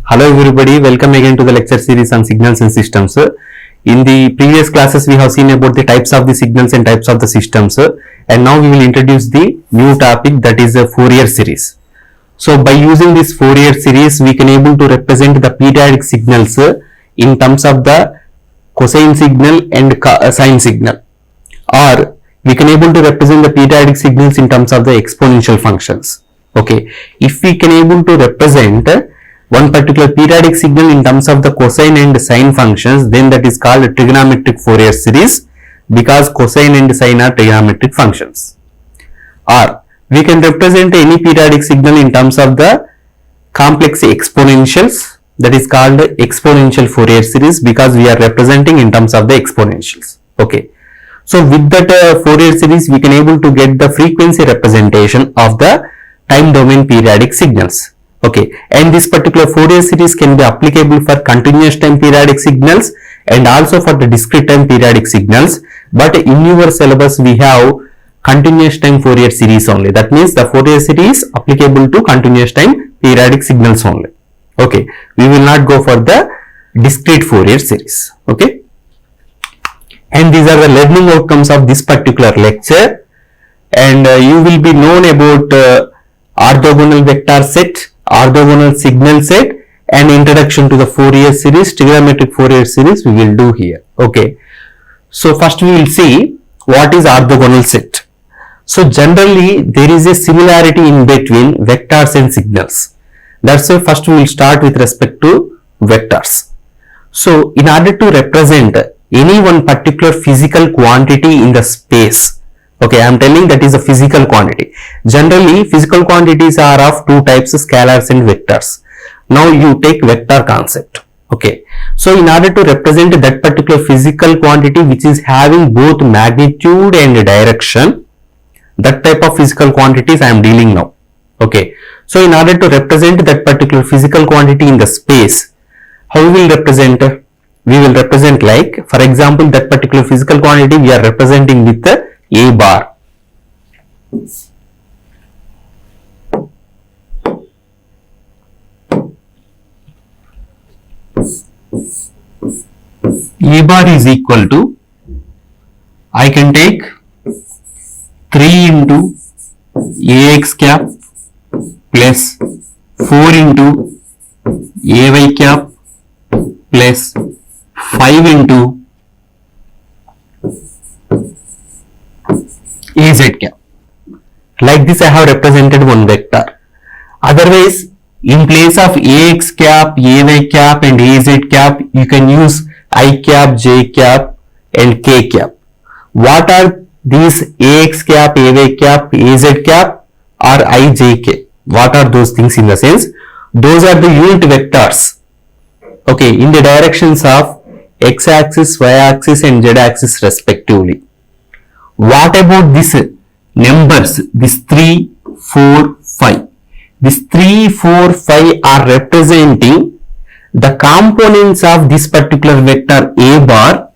Hello everybody, welcome again to the lecture series on signals and systems. In the previous classes we have seen about the types of the signals and types of the systems, and now we will introduce the new topic, that is a Fourier series. So by using this Fourier series we can able to represent the periodic signals in terms of the cosine signal and sine signal, or we can able to represent the periodic signals in terms of the exponential functions. Okay, if we can able to represent one particular periodic signal in terms of the cosine and sine functions, then that is called a trigonometric Fourier series, because cosine and sine are trigonometric functions. Or we can represent any periodic signal in terms of the complex exponentials, that is called exponential Fourier series, because we are representing in terms of the exponentials. Okay, so with that Fourier series we can able to get the frequency representation of the time domain periodic signals. Okay, and this particular Fourier series can be applicable for continuous time periodic signals and also for the discrete time periodic signals, but in your syllabus we have continuous time Fourier series only. That means the Fourier series applicable to continuous time periodic signals only. Okay, we will not go for the discrete Fourier series. Okay, and these are the learning outcomes of this particular lecture, and you will be known about orthogonal vector set, orthogonal signal set, and introduction to the Fourier series, trigonometric Fourier series we will do here. Okay, so first we will see what is orthogonal set. So generally there is a similarity in between vectors and signals. That's why first we will start with respect to vectors. So in order to represent any one particular physical quantity in the space, okay, I am telling that is a physical quantity. Generally physical quantities are of two types, scalars and vectors. Now you take vector concept. Okay, so in order to represent that particular physical quantity which is having both magnitude and direction, that type of physical quantities I am dealing now. Okay, so in order to represent that particular physical quantity in the space, how we will represent? We will represent like, for example, that particular physical quantity we are representing with the A bar. A bar is equal to, I can take 3 into Ax cap plus 4 into Ay cap plus 5 into Az cap. Like this I have represented one vector. Otherwise in place of Ax cap, Ay cap and Az cap you can use I cap, J cap and K cap. What are these Ax cap, Ay cap, Az cap or Ijk? What are those things? In the sense, those are the unit vectors, okay, in the directions of x-axis, y-axis and z-axis respectively. What about these numbers? This 3, 4, 5. This 3, 4, 5 are representing the components of this particular vector A bar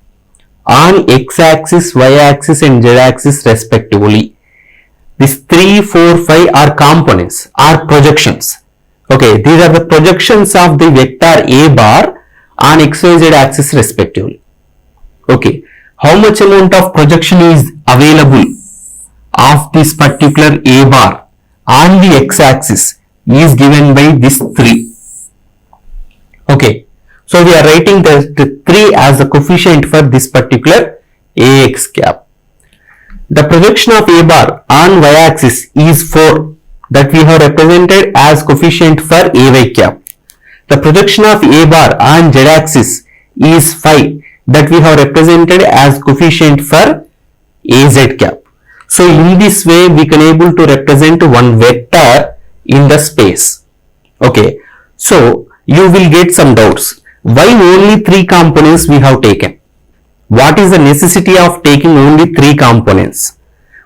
on x-axis, y-axis and z-axis respectively. These 3, 4, 5 are components, are projections. Okay, these are the projections of the vector A bar on x, y, z axis respectively. Okay, how much amount of projection is available of this particular A bar on the x axis is given by this 3. Okay, so we are writing the 3 as the coefficient for this particular Ax cap. The projection of A bar on y axis is 4, that we have represented as coefficient for Ay cap. The projection of A bar on z axis is 5, that we have represented as coefficient for Az cap. So in this way we can able to represent one vector in the space. Okay, so you will get some doubts. Why only 3 components we have taken? What is the necessity of taking only 3 components?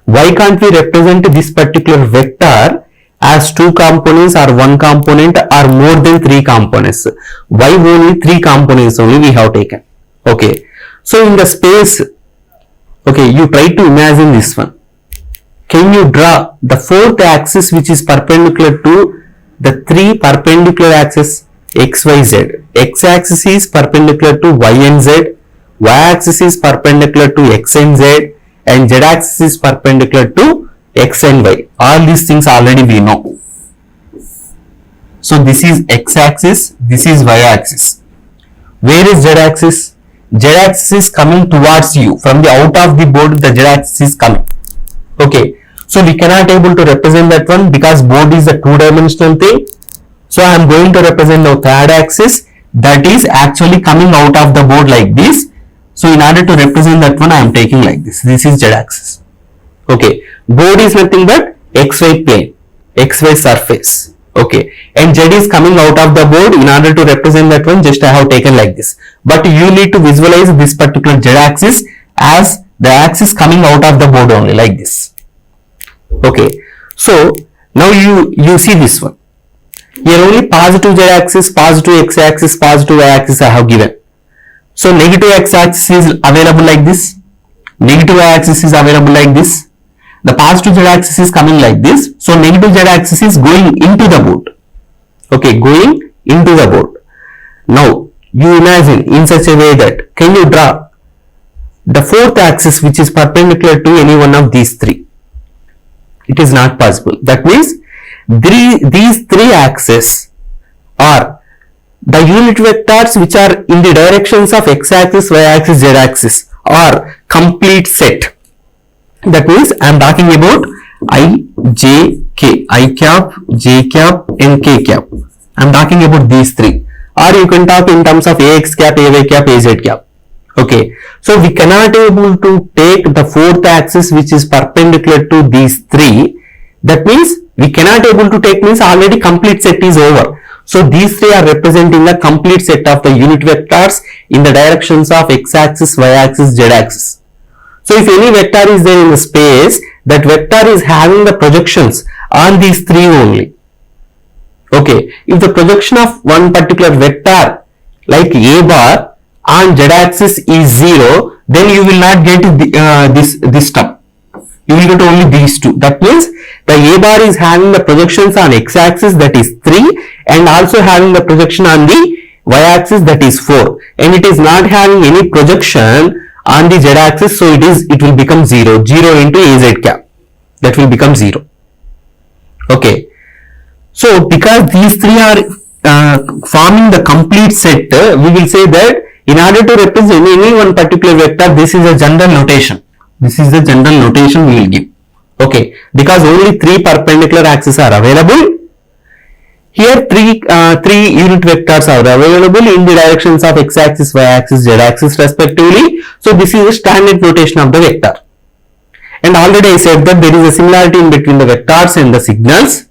Why can't we represent this particular vector as 2 components or 1 component or more than 3 components? Why only 3 components only we have taken? Okay, so in the space, okay, you try to imagine this one. Can you draw the 4th axis which is perpendicular to the 3 perpendicular axes? x, y, z. X axis is perpendicular to y and z, y axis is perpendicular to x and z, and z axis is perpendicular to x and y. All these things already we know. So this is x axis, this is y axis. Where is z axis? Z axis is coming towards you. From the out of the board, the z axis is coming. Okay. So we cannot able to represent that one because board is a two-dimensional thing. So I am going to represent the third axis that is actually coming out of the board like this. So in order to represent that one, I am taking like this. This is z axis. Okay. Board is nothing but xy plane, xy surface. Okay. And z is coming out of the board. In order to represent that one, just I have taken like this. But you need to visualize this particular z axis as the axis coming out of the board only like this. Okay, so now you see this one. Here only positive z axis, positive x axis, positive y axis I have given. So negative x axis is available like this. Negative y axis is available like this. The positive z axis is coming like this. So negative z axis is going into the board. Okay, going into the board. Now you imagine in such a way that can you draw the fourth axis which is perpendicular to any one of these three? It is not possible. That means these three axes are the unit vectors which are in the directions of x axis, y axis, z axis are complete set. That means I am talking about I, j, k, I cap, j cap and k cap. I am talking about these three. Or you can talk in terms of ax cap, ay cap, az cap. Okay, so we cannot able to take the fourth axis which is perpendicular to these three. That means we cannot able to take means already complete set is over. So these three are representing the complete set of the unit vectors in the directions of x axis, y axis, z axis. So if any vector is there in the space, that vector is having the projections on these three only. Okay, if the projection of one particular vector like a bar on z axis is 0, then you will not get this term. You will get only these two. That means the a bar is having the projections on x axis, that is 3, and also having the projection on the y axis, that is 4, and it is not having any projection on the z axis, so it will become 0 into az cap, that will become 0. Okay, so because these three are forming the complete set, we will say that in order to represent any one particular vector, this is a general notation. This is the general notation we will give. Okay, because only three perpendicular axes are available. Here three unit vectors are available in the directions of x axis, y axis, z axis respectively. So this is a standard notation of the vector. And already I said that there is a similarity in between the vectors and the signals.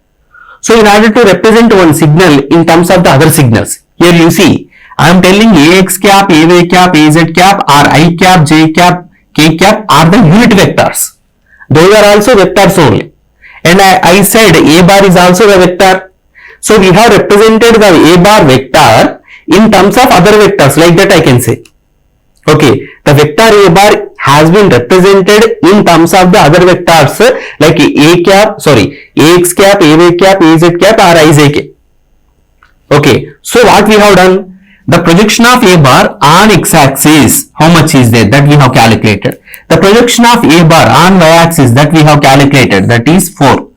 So in order to represent one signal in terms of the other signals, here you see I am telling ax cap, ay cap, az cap or I cap, j cap, k cap are the unit vectors. Those are also vectors only. And I said a bar is also the vector. So we have represented the a bar vector in terms of other vectors, like that I can say. Okay, the vector a bar has been represented in terms of the other vectors like ax cap, ay cap, az cap or izk. Okay, so what we have done? The projection of a bar on x axis, how much is there, that we have calculated. The projection of a bar on y axis, that we have calculated, that is 4.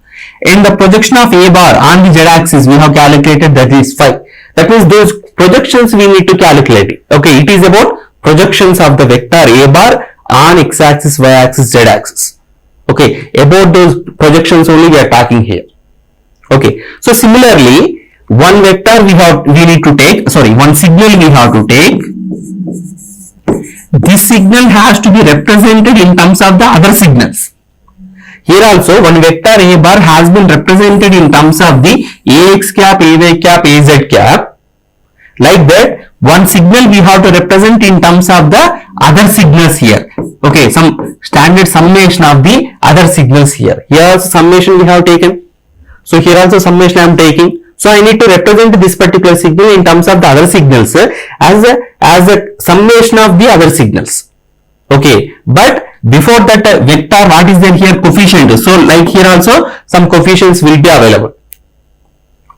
And the projection of a bar on the z axis we have calculated, that is 5. That means those projections we need to calculate. Okay, it is about projections of the vector a bar on x axis, y axis, z axis. Okay, about those projections only we are talking here. Okay, so similarly one vector we need to take, one signal we have to take. This signal has to be represented in terms of the other signals. Here also one vector a bar has been represented in terms of the ax cap, ay cap, az cap. Like that, one signal we have to represent in terms of the other signals here. Okay, some standard summation of the other signals here. Here also summation we have taken. So here also summation I am taking. So I need to represent this particular signal in terms of the other signals as a summation of the other signals. Okay, but before that vector, what is there here? Coefficient. So like here also some coefficients will be available.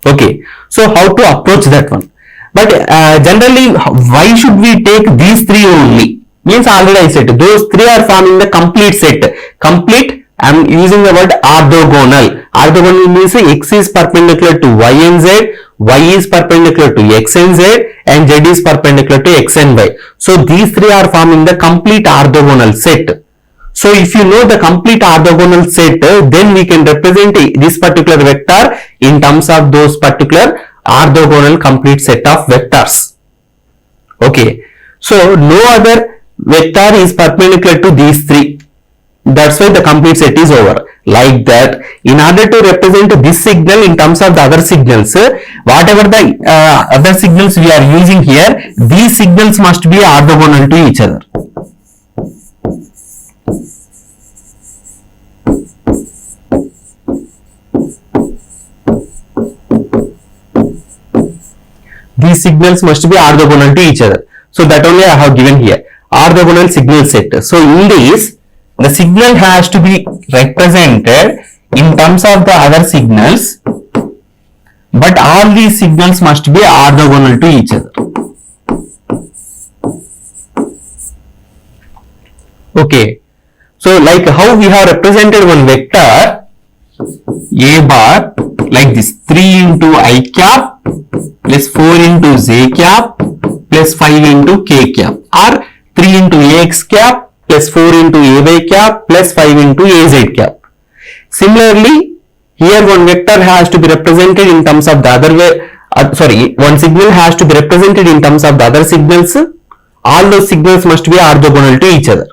Okay, so how to approach that one? But generally, why should we take these three only? Means already I said those three are forming the complete set. Complete, I am using the word orthogonal. Orthogonal means x is perpendicular to y and z, y is perpendicular to x and z, and z is perpendicular to x and y. So these three are forming the complete orthogonal set. So if you know the complete orthogonal set, then we can represent this particular vector in terms of those particular orthogonal complete set of vectors. Okay, so no other vector is perpendicular to these three. That's why the complete set is over. Like that, in order to represent this signal in terms of the other signals, whatever the other signals we are using here, these signals must be orthogonal to each other. These signals must be orthogonal to each other. So that only I have given here. Orthogonal signal set. So in this, the signal has to be represented in terms of the other signals, but all these signals must be orthogonal to each other. Okay. So like how we have represented one vector a bar like this, 3 into I cap plus 4 into j cap plus 5 into k cap, or 3 into ax cap plus 4 into ay cap plus 5 into az cap. Similarly, here one vector has to be represented in terms of the other way, one signal has to be represented in terms of the other signals. All those signals must be orthogonal to each other.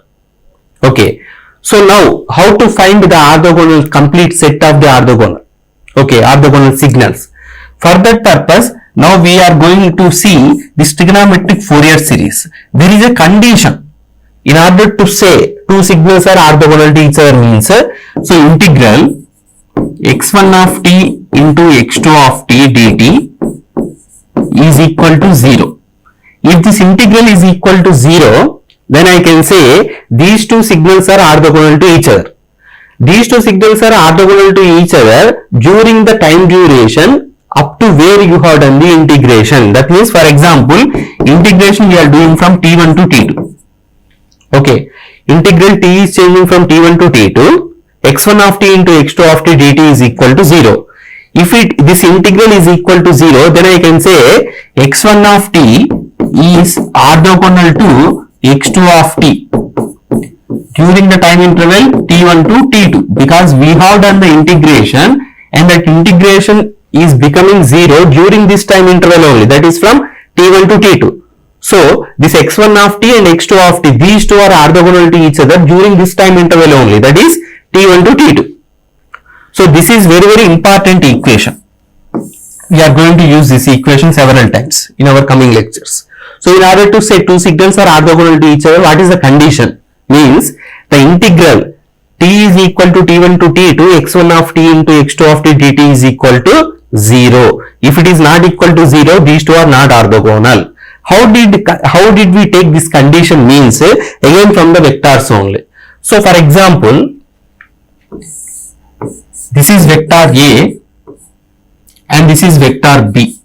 Okay. So now, how to find the orthogonal complete set of the orthogonal signals? For that purpose, now we are going to see this trigonometric Fourier series. There is a condition. In order to say two signals are orthogonal to each other means, so integral x1 of t into x2 of t dt is equal to 0. If this integral is equal to 0, then I can say these two signals are orthogonal to each other. These two signals are orthogonal to each other during the time duration up to where you have done the integration. That means, for example, integration we are doing from t1 to t2. Okay, integral t is changing from t1 to t2, x1 of t into x2 of t dt is equal to 0. If this integral is equal to 0, then I can say x1 of t is orthogonal to x2 of t during the time interval t1 to t2, because we have done the integration and that integration is becoming 0 during this time interval only, that is from t1 to t2. So this x1 of t and x2 of t, these two are orthogonal to each other during this time interval only, that is t1 to t2. So this is very important equation. We are going to use this equation several times in our coming lectures. So in order to say two signals are orthogonal to each other, what is the condition? Means the integral t is equal to t1 to t2, x1 of t into x2 of t dt is equal to 0. If it is not equal to 0, these two are not orthogonal. How did we take this condition? Means again from the vectors only. So for example, this is vector A and this is vector B.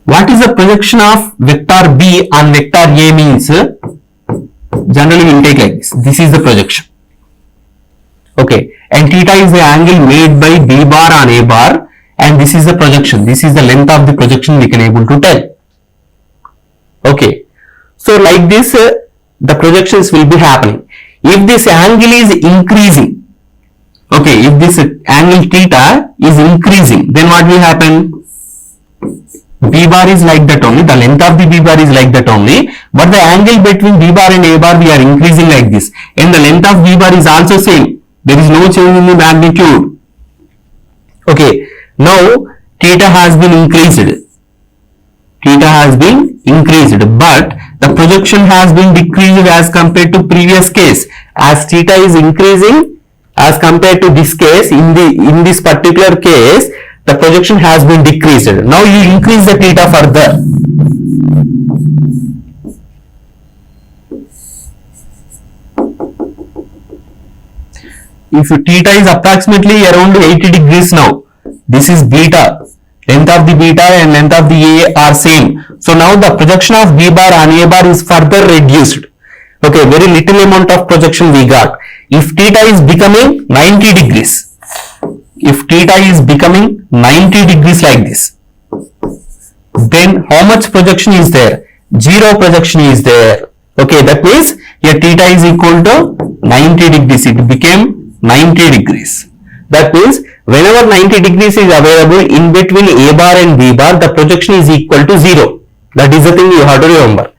What is the projection of vector B on vector A? Means generally we will take like this. This is the projection. Okay, and theta is the angle made by B bar on A bar, and this is the projection. This is the length of the projection we can able to tell. Okay, so like this the projections will be happening. If this angle is increasing, okay, if this angle theta is increasing, then what will happen? B bar is like that only, the length of the B bar is like that only, but the angle between B bar and A bar we are increasing like this, and the length of B bar is also same. There is no change in the magnitude. Okay, now theta has been increased. Theta has been increased, but the projection has been decreased as compared to previous case. As theta is increasing as compared to this case, in this particular case, the projection has been decreased. Now you increase the theta further. If theta is approximately around 80 degrees now, this is beta, Length of the beta and length of the A are same. So now the projection of B bar on A bar is further reduced. Okay, very little amount of projection we got. If theta is becoming 90 degrees, if theta is becoming 90 degrees like this, then how much projection is there? Zero projection is there. Okay, that means here theta is equal to 90 degrees. It became 90 degrees. That means whenever 90 degrees is available in between A bar and B bar, the projection is equal to 0. That is the thing you have to remember.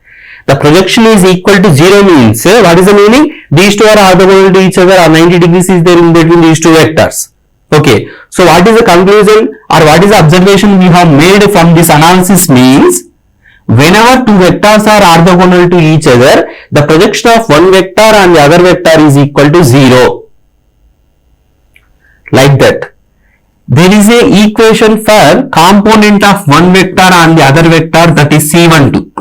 The projection is equal to 0 means, what is the meaning? These two are orthogonal to each other, or 90 degrees is there in between these two vectors. Okay, so what is the conclusion or what is the observation we have made from this analysis means, whenever two vectors are orthogonal to each other, the projection of one vector on the other vector is equal to 0. Like that. There is a equation for component of one vector on the other vector, that is C12.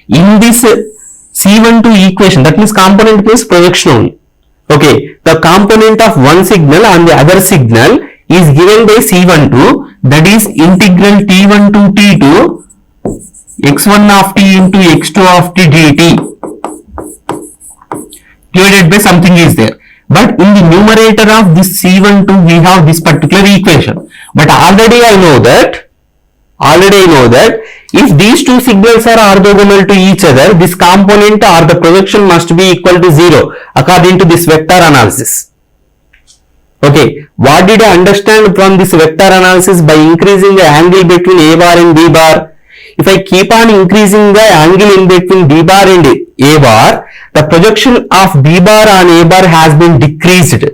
In this C12 equation, that means component means projection only. Okay, the component of one signal on the other signal is given by C12, that is integral T1 to T2 x1 of t into x2 of t dt divided by something is there. But in the numerator of this C12 we have this particular equation. But already I know that if these two signals are orthogonal to each other, this component or the projection must be equal to 0 according to this vector analysis. Okay, what did I understand from this vector analysis? By increasing the angle between A bar and B bar, if I keep on increasing the angle in between B bar and A bar, the projection of B bar on A bar has been decreased,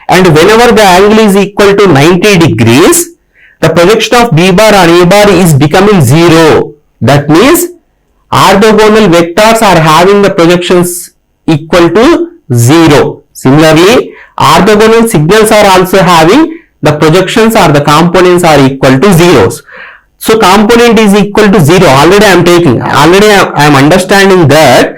and whenever the angle is equal to 90 degrees, the projection of B bar on A bar is becoming 0. That means orthogonal vectors are having the projections equal to 0. Similarly, orthogonal signals are also having the projections or the components are equal to zeros. So component is equal to 0. Already I am understanding that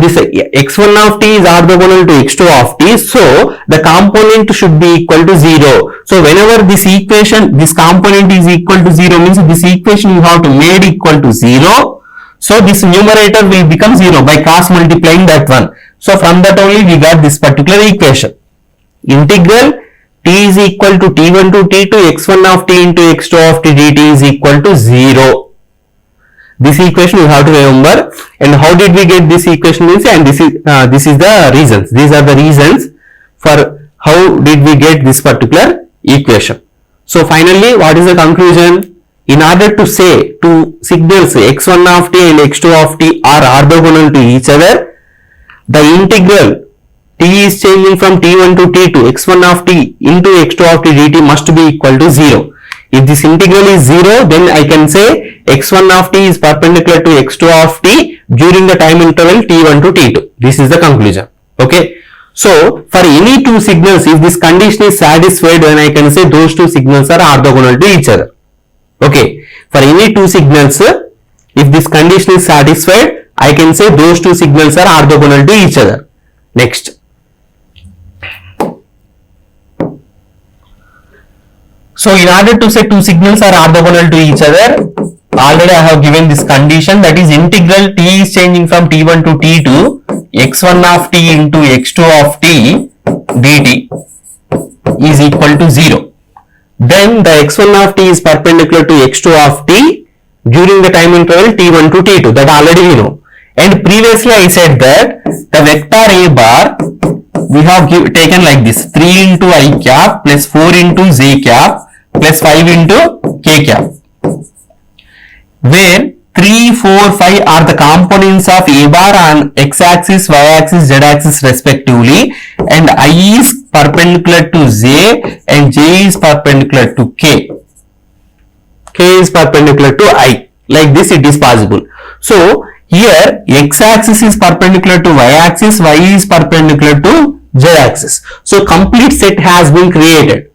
this x1 of t is orthogonal to x2 of t, so the component should be equal to 0. So whenever this equation, this component is equal to 0 means this equation you have to make equal to 0. So this numerator will become 0 by cross multiplying that one. So from that only we got this particular equation. Integral t is equal to t1 to t2 x1 of t into x2 of t dt is equal to 0. This equation you have to remember. And how did we get this equation means, and this is the reasons. These are the reasons for how did we get this particular equation. So finally, what is the conclusion? In order to say two signals x1 of t and x2 of t are orthogonal to each other, the integral t is changing from t1 to t2 x1 of t into x2 of t dt must be equal to 0. If this integral is 0, then I can say x1 of t is perpendicular to x2 of t during the time interval t1 to t2. This is the conclusion. Okay. So for any two signals, if this condition is satisfied, then I can say those two signals are orthogonal to each other. Okay. For any two signals, if this condition is satisfied, I can say those two signals are orthogonal to each other. Next. So in order to say two signals are orthogonal to each other, already I have given this condition, that is integral t is changing from t1 to t2 x1 of t into x2 of t dt is equal to 0. Then the x1 of t is perpendicular to x2 of t during the time interval t1 to t2, that already we know. And previously I said that the vector A bar we have taken like this: 3 into I cap plus 4 into j cap plus 5 into k cap, where 3, 4, 5 are the components of A bar on x-axis, y-axis, z-axis respectively, and I is perpendicular to j and j is perpendicular to k. K is perpendicular to I. Like this it is possible. So here x-axis is perpendicular to y-axis, y is perpendicular to z-axis. So complete set has been created.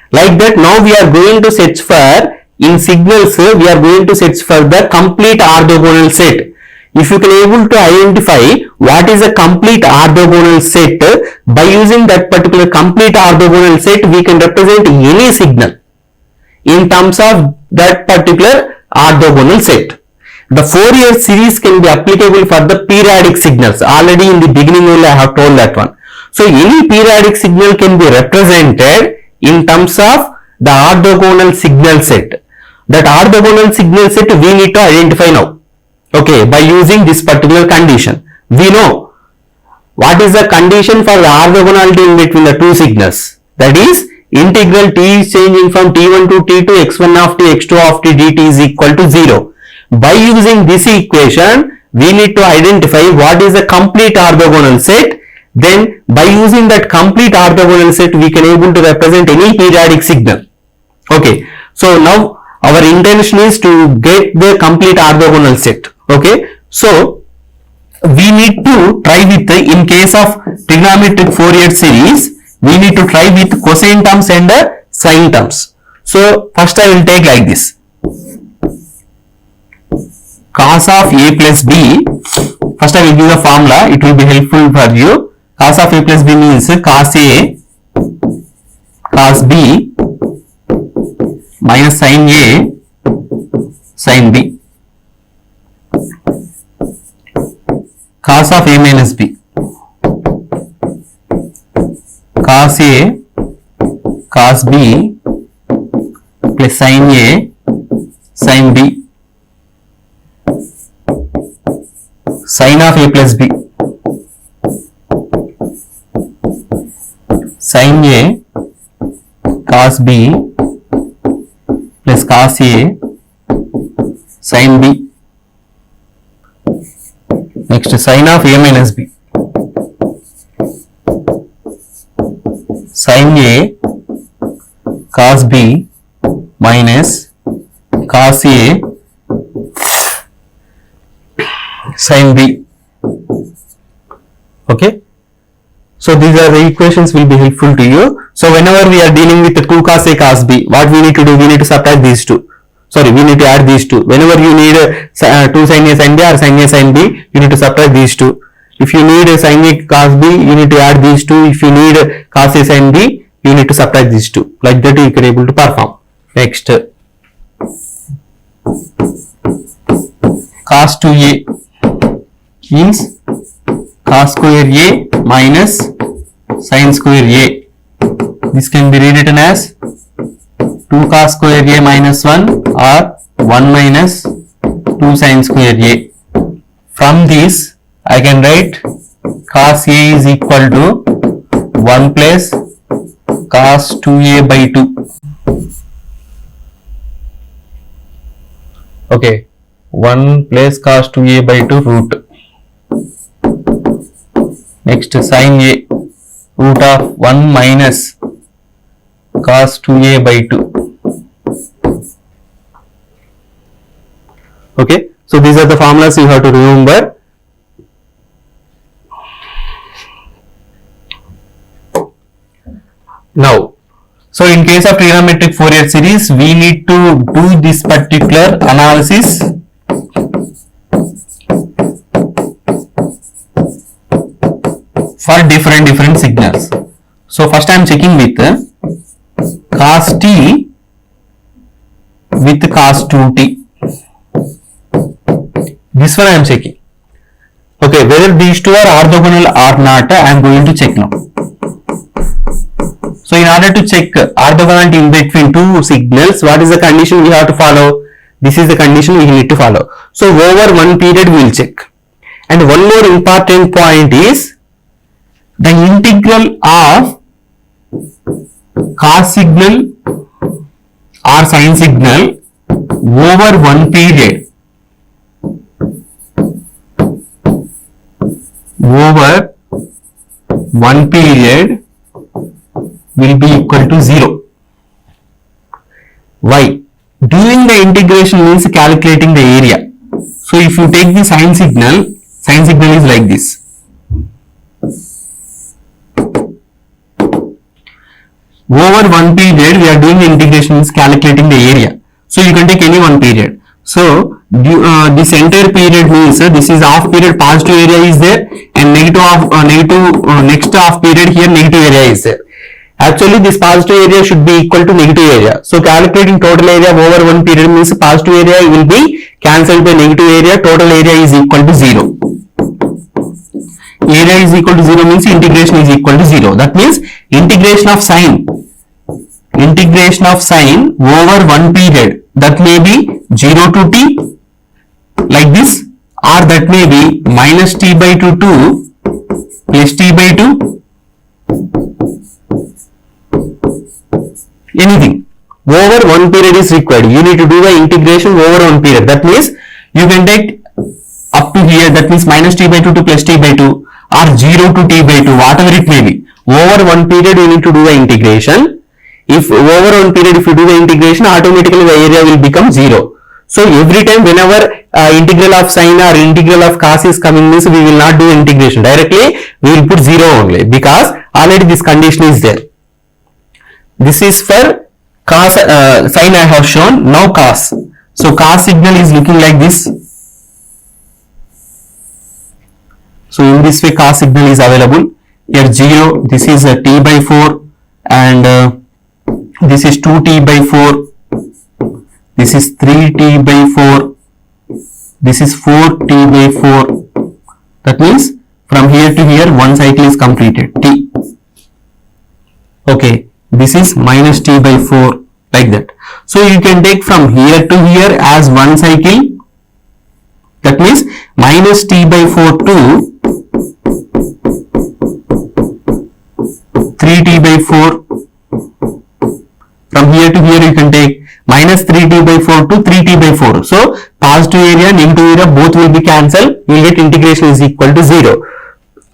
Like that, now we are going to search for, in signals we are going to search for the complete orthogonal set. If you can able to identify what is a complete orthogonal set, by using that particular complete orthogonal set we can represent any signal in terms of that particular orthogonal set. The Fourier series can be applicable for the periodic signals. Already in the beginning only I have told that one. So any periodic signal can be represented in terms of the orthogonal signal set. That orthogonal signal set we need to identify now. Okay, by using this particular condition. We know what is the condition for the orthogonality in between the two signals. That is, integral t is changing from t1 to t2, x1 of t, x2 of t dt is equal to 0. By using this equation, we need to identify what is the complete orthogonal set. Then by using that complete orthogonal set, we can able to represent any periodic signal. Okay, so now our intention is to get the complete orthogonal set. Okay, so we need to try with the, in case of trigonometric Fourier series, we need to try with cosine terms and sine terms. So first I will take like this. Cos of a plus b, first I will give the formula, it will be helpful for you. Cos of a plus b means cos a cos b minus sin a sin b. Cos of a minus b, cos a cos b plus sin a sin b. Sin of a plus b, sin a cos b plus cos a sin b. Next, sin of a minus b, sin a cos b minus cos a sin b. Okay, so these are the equations will be helpful to you. So whenever we are dealing with the 2 cos a cos b, what we need to do, we need to subtract these two. Sorry, we need to add these two. Whenever you need 2 sin a sin b or sin a sin b, you need to subtract these two. If you need sin a cos b, you need to add these two. If you need cos a sin b, you need to subtract these two. Like that you can able to perform. Next, cos 2a means cos square a minus sin square a. This can be rewritten as 2 cos square a minus 1 or 1 minus 2 sin square a. From this I can write cos a is equal to 1 plus cos 2a by 2. Okay, 1 plus cos 2a by 2 root. Next, sin a, root of 1 minus cos 2a by 2. Okay, so these are the formulas you have to remember. Now, so in case of trigonometric Fourier series, we need to do this particular analysis for different signals. So first I am checking with cos t with cos 2t. This one I am checking. Okay, whether these two are orthogonal or not, I am going to check now. So in order to check orthogonality in between two signals, what is the condition we have to follow? This is the condition we need to follow. So over one period we will check. And one more important point is the integral of cos signal or sin signal over one period. Over one period will be equal to 0. Why? Doing the integration means calculating the area. So if you take the sin signal is like this. Over one period we are doing the integration means calculating the area. So you can take any one period. So this entire period means this is half period, positive area is there, and next half period here negative area is there. Actually, this positive area should be equal to negative area. So calculating total area over one period means positive area will be cancelled by negative area. Total area is equal to 0. Area is equal to 0 means integration is equal to 0. That means integration of sine over one period, that may be 0 to t like this, or that may be minus t by 2 to plus t by 2, anything over one period is required. You need to do the integration over one period. That means you can take up to here, that means minus t by 2 to plus t by 2, or 0 to t by 2, whatever it may be. Over one period you need to do the integration. If over one period, if you do the integration, automatically the area will become 0. So every time whenever integral of sine or integral of cos is coming means we will not do integration directly, we will put 0 only, because already this condition is there. This is for cos, sine I have shown. Now cos. So cos signal is looking like this. So in this way cos signal is available. Here 0, this is t by 4, and this is 2t by 4, this is 3t by 4, this is 4t by 4. That means from here to here one cycle is completed, t. Okay, this is minus t by 4, like that. So you can take from here to here as one cycle. That means minus t by 4 to 3t by 4. From here to here you can take minus 3t by 4 to 3t by 4. So positive area, negative area both will be cancelled. You will get integration is equal to 0.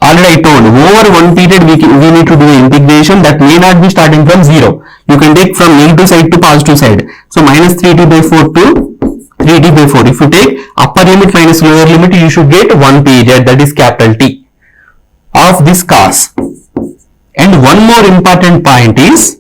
Already I told, over one period we need to do integration that may not be starting from 0. You can take from negative side to positive side. So minus 3t by 4 to 3t by 4. If you take upper limit minus lower limit, you should get one period, that is capital T of this cos. And one more important point is,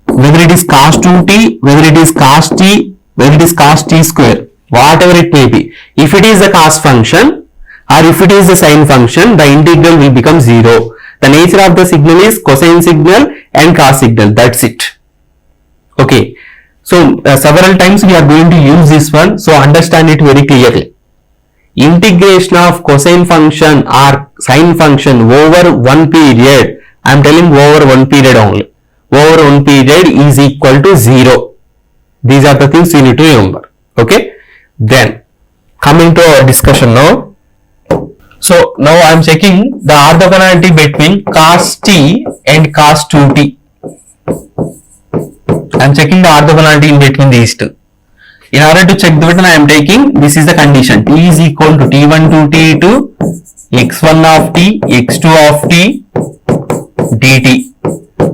whether it is cos 2t, whether it is cos t, whether it is cos t square, whatever it may be, if it is a cos function or if it is a sine function, the integral will become 0. The nature of the signal is cosine signal and cos signal, that's it. Okay, so several times we are going to use this one, so understand it very clearly. Integration of cosine function or sine function over one period, I am telling over one period only, over one period is equal to 0. These are the things you need to remember. Okay, then coming to our discussion now. So now I am checking the orthogonality between cos t and cos 2t. I am checking the orthogonality in between these two. In order to check the button, I am taking, this is the condition, t is equal to t1 to t2 x1 of t x2 of t dt.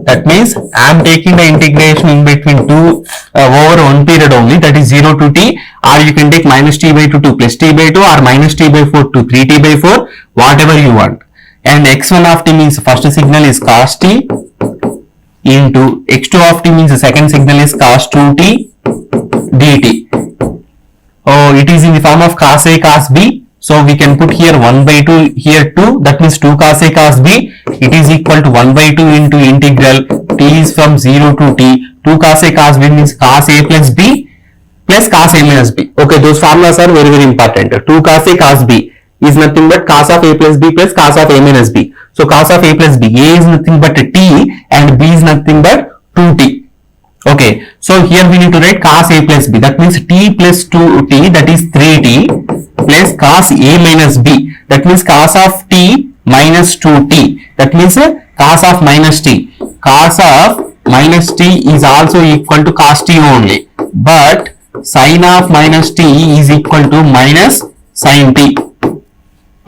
That means I am taking the integration in between two over one period only, that is 0 to t, or you can take minus t by 2 to plus t by 2, or minus t by 4 to 3t by 4, whatever you want. And x1 of t means first signal is cos t into x2 of t means the second signal is cos 2t dt. Oh, it is in the form of cos a cos b. So we can put here 1 by 2, here 2, that means 2 cos a cos b. It is equal to 1 by 2 into integral t is from 0 to t. 2 cos a cos b means cos a plus b plus cos a minus b. Okay, those formulas are very very important. 2 cos a cos b is nothing but cos of a plus b plus cos of a minus b. So cos of a plus b, a is nothing but t and b is nothing but 2t. Okay, so here we need to write cos a plus b, that means t plus 2t, that is 3t plus cos a minus b, that means cos of t minus 2t, that means cos of minus t. Cos of minus t is also equal to cos t only, but sin of minus t is equal to minus sin t.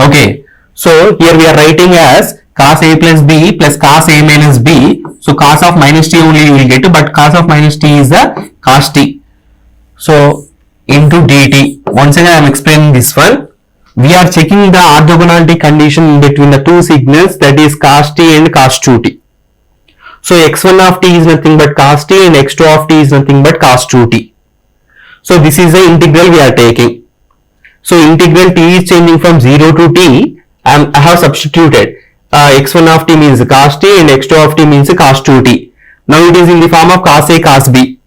Okay, so here we are writing as cos a plus b plus cos a minus b. So cos of minus t only you will get, but cos of minus t is the cos t. So into dt. Once again I am explaining this one. We are checking the orthogonality condition between the two signals, that is cos t and cos 2t. So x1 of t is nothing but cos t and x2 of t is nothing but cos 2t. So this is the integral we are taking. So integral t is changing from 0 to t. I have substituted x1 of t means cos t and x2 of t means cos 2t. Now it is in the form of cos a cos b.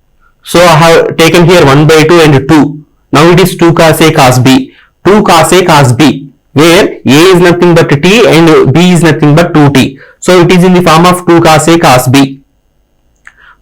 So I have taken here 1 by 2 and 2. Now it is 2 cos a cos b. 2 cos a cos b, where a is nothing but t and b is nothing but 2t. So it is in the form of 2 cos a cos b.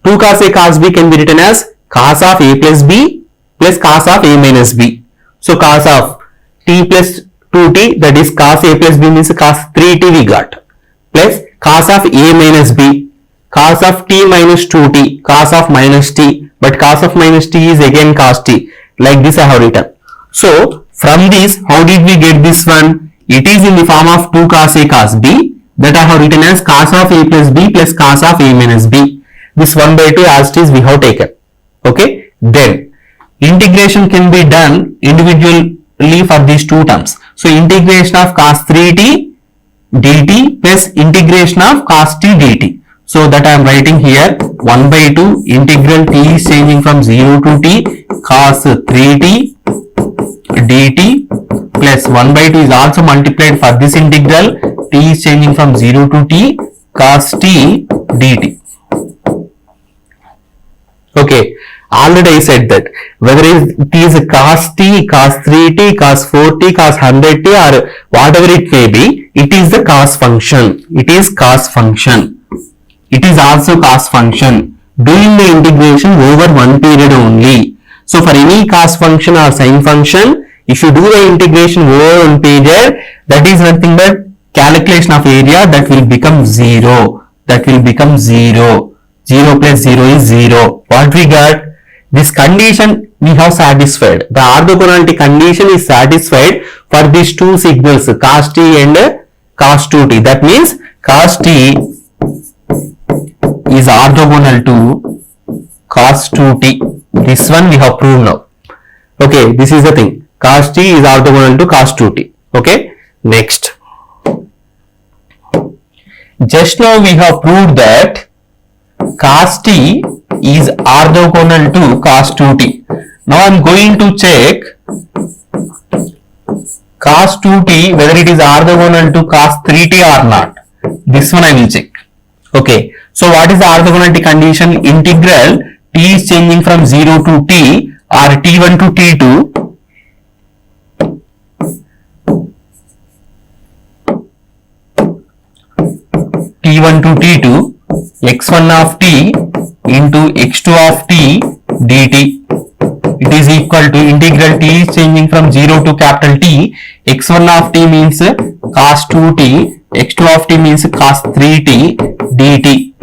2 cos a cos b can be written as cos of a plus b plus cos of a minus b. So cos of t plus 2t, that is cos a plus b means cos 3t we got, plus cos of a minus b, cos of t minus 2t, cos of minus t, but cos of minus t is again cos t. Like this I have written. So from this, how did we get this one? It is in the form of 2 cos a cos b, that I have written as cos of a plus b plus cos of a minus b. This 1 by 2 as it is we have taken. Okay. Then integration can be done individually for these two terms. So integration of cos 3t dt plus integration of cos t dt. So that I am writing here 1 by 2 integral t is changing from 0 to t cos 3t dt plus 1 by 2 is also multiplied for this integral, t is changing from 0 to t cos t dt. Okay, already I said that whether it is cos t, cos 3t, cos 4t, cos 100t or whatever it may be, it is the cos function. It is cos function. It is also cos function. Doing the integration over one period only. So for any cos function or sin function, if you do the integration over one period, that is nothing but calculation of area, that will become 0. That will become 0. 0 plus 0 is 0. What we got? This condition we have satisfied. The orthogonality condition is satisfied for these two signals cos t and cos 2t. That means cos t is orthogonal to cos 2t. This one we have proved now. Okay, this is the thing. Cos t is orthogonal to cos 2t. Okay, next. Just now we have proved that cos t is orthogonal to cos 2t. Now I am going to check cos 2t whether it is orthogonal to cos 3t or not. This one I will check. Okay. So what is the orthogonality condition? Integral t is changing from 0 to t or t1 to t2. t1 to t2 x1 of t into x2 of t dt. It is equal to integral t is changing from 0 to capital T. x1 of t means cos 2t, x2 of t means cos 3t dt.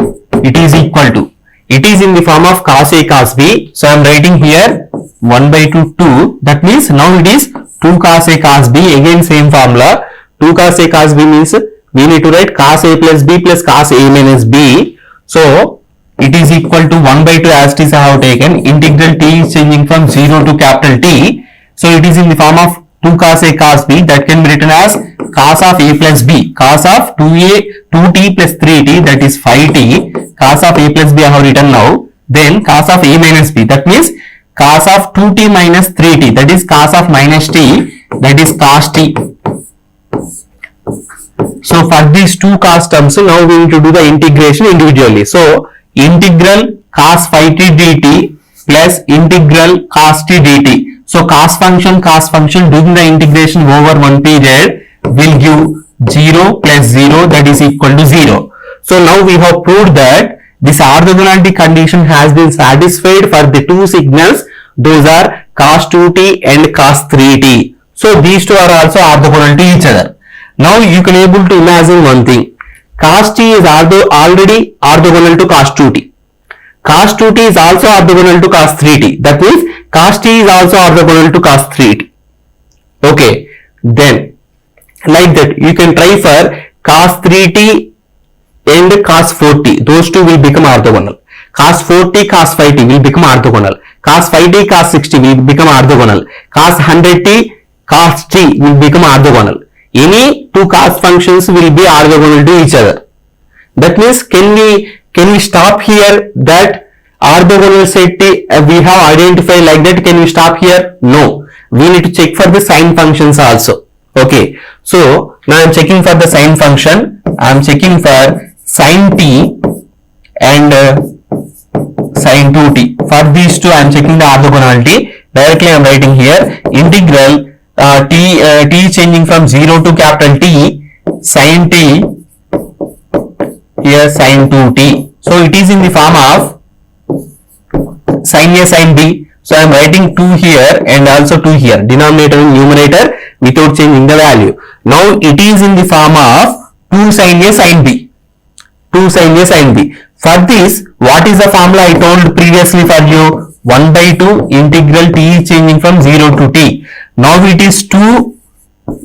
It is equal to, it is in the form of cos a cos b. So I am writing here 1 by 2. That means now it is 2 cos a cos b. Again same formula. 2 cos a cos b means we need to write cos a plus b plus cos a minus b. So it is equal to 1 by 2 as it is I have taken. Integral t is changing from 0 to capital T. So it is in the form of 2 cos a cos b, that can be written as cos of a plus b. Cos of 2t plus 3t, that is 5t. Cos of a plus b I have written now. Then cos of a minus b, that means cos of 2t minus 3t, that is cos of minus t, that is cos t. So for these two cos terms, now we need to do the integration individually. So integral cos phi t dt plus integral cos t dt. So cos function doing the integration over one period will give 0 plus 0, that is equal to 0. So now we have proved that this orthogonality condition has been satisfied for the two signals. Those are cos 2t and cos 3t. So these two are also orthogonal to each other. Now you can able to imagine one thing. Cos t is already orthogonal to cos 2t. Cos 2t is also orthogonal to cos 3t. That means cos t is also orthogonal to cos 3t. Okay. Then like that you can try for cos 3t and cos 4t. Those two will become orthogonal. Cos 4t, cos 5t will become orthogonal. Cos 5t, cos 6t will become orthogonal. Cos 100t, cos t will become orthogonal. Any two cos functions will be orthogonal to each other. That means can we stop here that orthogonal set we have identified like that? Can we stop here? No. We need to check for the sine functions also. Okay, so now I am checking for the sine function. I am checking for sine t and sine 2t. For these two, I am checking the orthogonality. Directly I am writing here integral t is changing from 0 to capital T, sine t, here sine 2t. So it is in the form of sine A sine B. So I am writing 2 here and also 2 here, denominator and numerator, without changing the value. Now it is in the form of 2 sine A sine B. 2 sine A sine B. For this, what is the formula I told previously for you? 1 by 2 integral t is changing from 0 to t. Now it is 2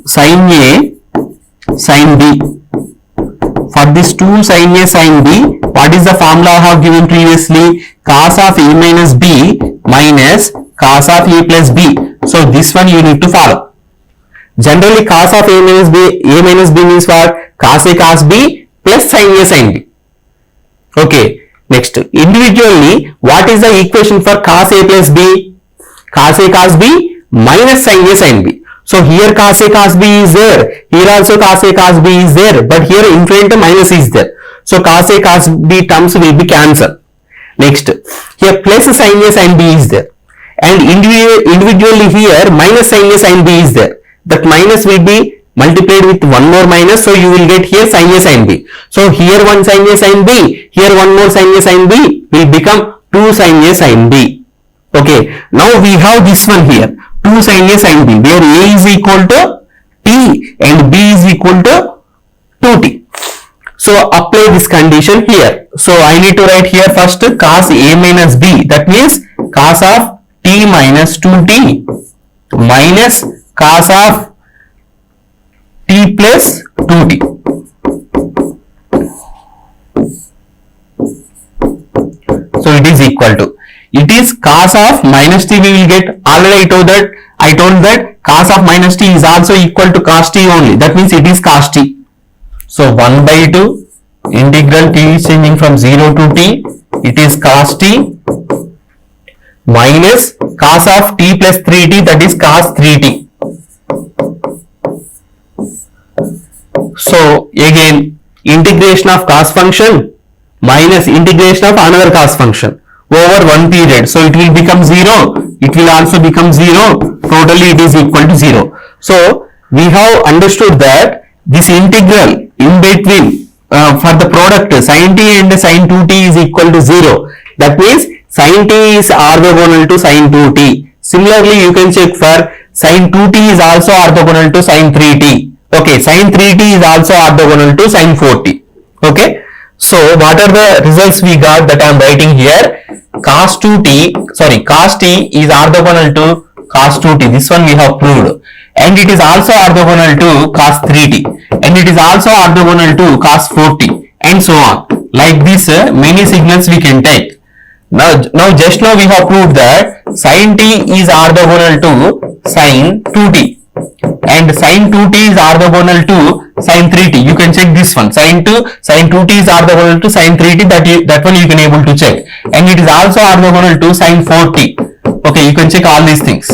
sine A sine B. For this 2 sine A sine B, what is the formula I have given previously? Cos of A minus B minus cos of A plus B. So this one you need to follow. Generally cos of A minus B means what? Cos A cos B plus sine A sine B. Okay. Next, individually, what is the equation for cos A plus B? Cos A cos B minus sine A sine B. So here cos A cos B is there. Here also cos A cos B is there. But here in front minus is there. So cos A cos B terms will be cancelled. Next, here plus sine A sine B is there. And individually here minus sine A sine B is there. That minus will be multiplied with one more minus, so you will get here sine A sine B. So here one sine A sine B, here one more sine A sine B will become 2 sine A sine B. Okay, now we have this one here, 2 sine A sine B, where A is equal to T and B is equal to 2T. So apply this condition here. So I need to write here first cos A minus B, that means cos of T minus 2T minus cos of T plus 2T. So it is equal to, it is cos of minus T we will get, already I told that cos of minus T is also equal to cos T only, that means it is cos T. So 1 by 2 integral T is changing from 0 to T, it is cos T minus cos of T plus 3T, that is cos 3T. So again integration of cos function minus integration of another cos function over one period. So it will become 0. It will also become 0. Totally it is equal to 0. So we have understood that this integral in between for the product sin t and sin 2t is equal to 0. That means sin t is orthogonal to sin 2t. Similarly, you can check for sin 2t is also orthogonal to sin 3t. Okay, sin 3t is also orthogonal to sin 4t. Okay, so what are the results we got that I am writing here? Cos t is orthogonal to cos 2t. This one we have proved. And it is also orthogonal to cos 3t. And it is also orthogonal to cos 4t. And so on. Like this, many signals we can take. Now just now we have proved that sin t is orthogonal to sin 2t. And sin 2t is orthogonal to sin 3t. You can check this one. Sin 2t is orthogonal to sin 3t. That one you can able to check. And it is also orthogonal to sin 4t. Okay, you can check all these things.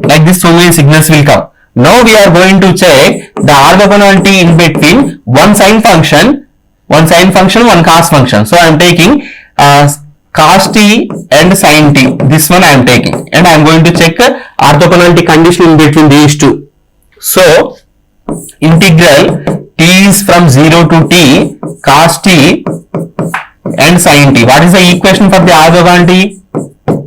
Like this, so many signals will come. Now we are going to check the orthogonality in between one sine function, one cos function. So I am taking cos t and sin t. This one I am taking, and I am going to check orthogonality condition in between these two. So integral t is from 0 to t cos t and sin t. What is the equation for the orthogonality?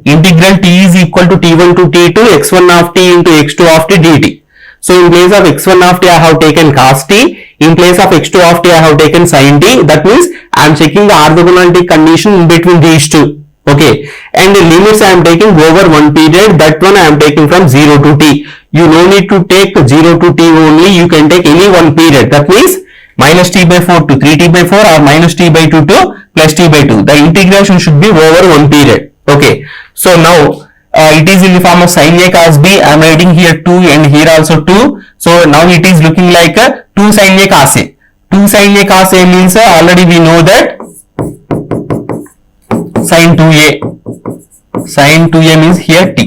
Integral t is equal to t1 to t2 x1 of t into x2 of t dt. So in place of x1 of t I have taken cos t, in place of x2 of t I have taken sin t. That means I am checking the orthogonality condition in between these two. Okay, and the limits I am taking over one period, that one I am taking from 0 to t. You no need to take 0 to t only, you can take any one period. That means minus t by 4 to 3t by 4 or minus t by 2 to plus t by 2. The integration should be over one period. Okay, so now it is in the form of sin a cos b. I am writing here 2 and here also 2. So now it is looking like 2 sin a cos a. 2 sin a cos a means already we know that sin 2a. Sin 2a means here t.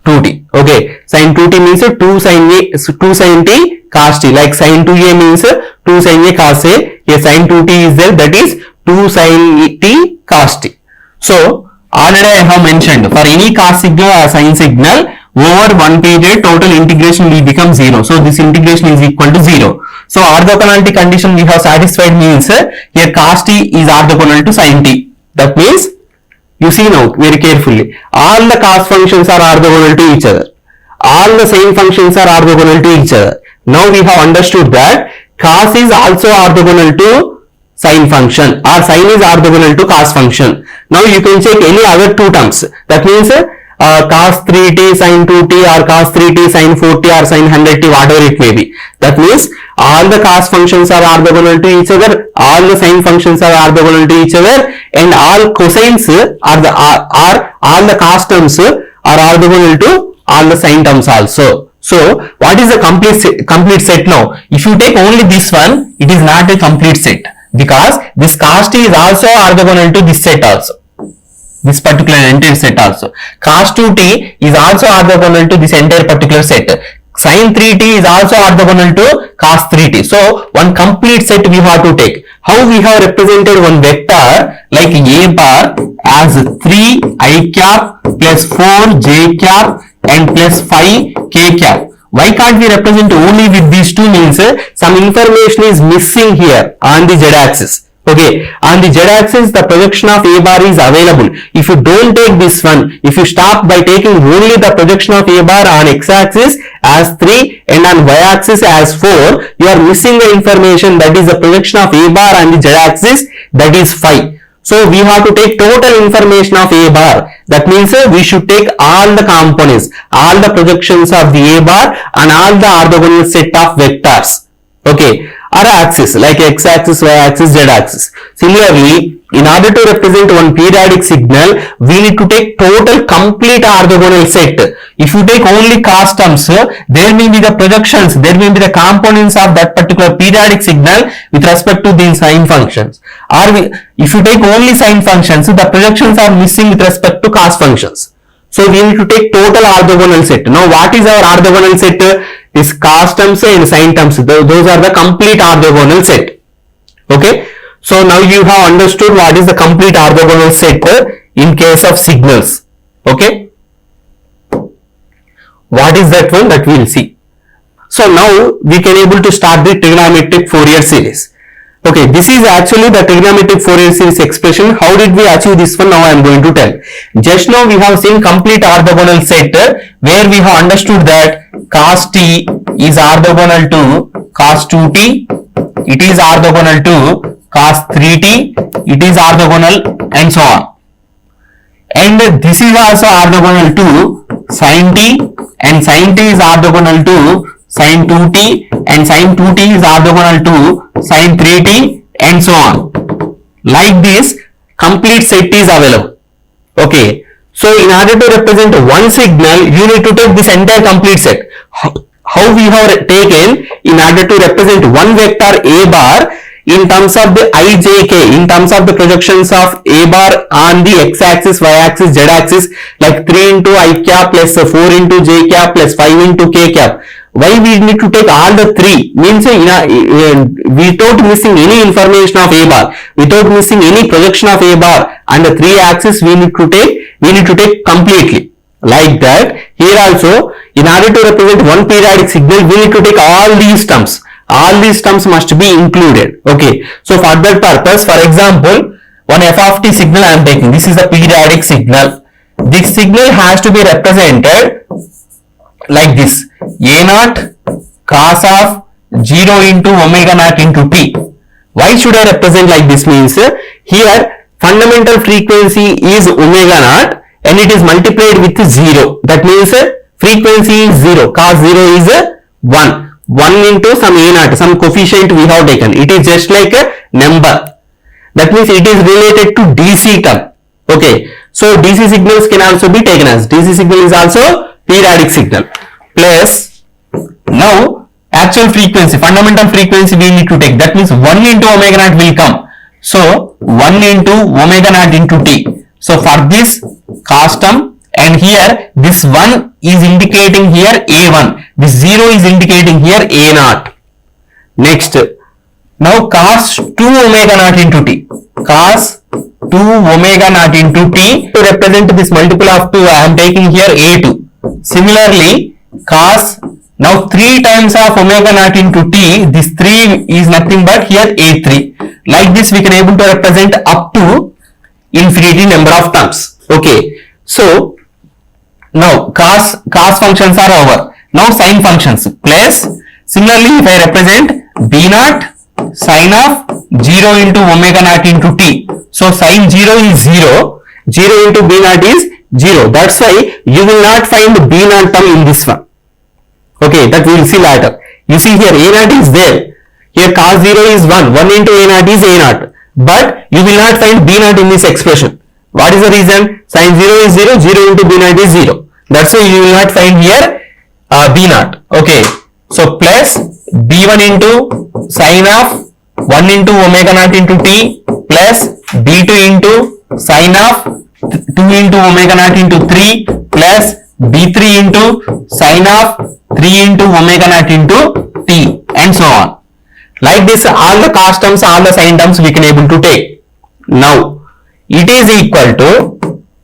2t. Okay, sin 2t means 2 sin a, 2 sin t cos t. Like sin 2a means 2 sin a cos a. Here sin 2t is there, that is 2 sin t cos t. So already I have mentioned, for any cos signal or sin signal over one period total integration will become 0. So this integration is equal to 0. So orthogonality condition we have satisfied means here cos t is orthogonal to sin t. That means, you see now very carefully, all the cos functions are orthogonal to each other. All the sin functions are orthogonal to each other. Now we have understood that cos is also orthogonal to sin function, or sin is orthogonal to cos function. Now you can check any other two terms. That means cos 3t sin 2t or cos 3t sin 4t or sin 100t, whatever it may be. That means all the cos functions are orthogonal to each other, all the sin functions are orthogonal to each other, and all cosines are all the cos terms are orthogonal to all the sin terms also. So what is the complete set now? If you take only this one, it is not a complete set, because this cos t is also orthogonal to this set also, this particular entire set also. Cos 2t is also orthogonal to this entire particular set. Sin 3t is also orthogonal to cos 3t. So one complete set we have to take. How we have represented one vector like a bar as 3 I cap plus 4 j cap and plus 5 k cap. Why can't we represent only with these two? Means some information is missing here on the z-axis. Okay, on the z-axis the projection of a bar is available. If you don't take this one, if you stop by taking only the projection of a bar on x-axis as 3 and on y-axis as 4, you are missing the information, that is the projection of a bar on the z-axis, that is 5. So we have to take total information of a bar. That means we should take all the components, all the projections of the a bar and all the orthogonal set of vectors. Okay, or axis like x-axis, y-axis, z-axis. Similarly, in order to represent one periodic signal, we need to take total complete orthogonal set. If you take only cos terms, there may be the projections, there may be the components of that particular periodic signal with respect to the sin functions. Or if you take only sin functions, the projections are missing with respect to cos functions. So we need to take total orthogonal set. Now what is our orthogonal set? This cos terms and sin terms, those are the complete orthogonal set. Okay, so now you have understood what is the complete orthogonal set in case of signals. Okay, what is that one? That we will see. So now we can able to start the trigonometric Fourier series. Okay, this is actually the trigonometric Fourier series expression. How did we achieve this one? Now I am going to tell. Just now we have seen complete orthogonal set where we have understood that cos t is orthogonal to cos 2t, it is orthogonal to cos 3t, it is orthogonal, and so on. And this is also orthogonal to sin t, and sin t is orthogonal to sin 2t, and sin 2t is orthogonal to sin 3t, and so on. Like this, complete set is available. Okay, so in order to represent one signal, you need to take this entire complete set. How we have taken in order to represent one vector a bar in terms of the ijk, in terms of the projections of a bar on the x-axis, y-axis, z-axis, like 3 into I cap plus 4 into j cap plus 5 into k cap. Why we need to take all the three? Means without missing any information of a bar, without missing any projection of a bar on the three axis, we need to take completely. Like that, here also, in order to represent one periodic signal, we need to take all these terms. All these terms must be included. Okay, so for that purpose, for example, one f of t signal I am taking. This is a periodic signal. This signal has to be represented like this: a naught cos of 0 into omega naught into t. Why should I represent like this? Means here fundamental frequency is omega naught and it is multiplied with 0. That means frequency is 0, cos 0 is 1. 1 into some a naught, some coefficient we have taken. It is just like a number. That means it is related to DC term. Okay, so DC signals can also be taken as DC signal is also periodic signal. Plus now actual frequency, fundamental frequency we need to take. That means 1 into omega naught will come. So 1 into omega naught into t. So for this cos term and here this 1 is indicating here A1, this 0 is indicating here A0. Next, now cos 2 omega naught into t, cos 2 omega naught into t, to represent this multiple of 2 I am taking here A2. Similarly, cos, now 3 times of omega naught into t, this 3 is nothing but here A3. Like this we can able to represent up to infinity number of terms. Okay, so now cos functions are over. Now sin functions plus, similarly if I represent b naught sin of 0 into omega naught into t, so sin 0 is 0, 0 into b naught is 0. That's why you will not find b naught term in this one. Okay, that we will see later. You see here a naught is there, here cos 0 is 1, 1 into a naught is a naught, but you will not find b naught in this expression. What is the reason? Sin 0 is 0, 0 into b naught is 0. That's why you will not find here b naught. Okay, so plus b1 into sin of 1 into omega naught into t plus b2 into sin of 2 into omega naught into 3 plus b3 into sin of 3 into omega naught into t, and so on. Like this, all the cos terms, all the sin terms we can able to take. Now it is equal to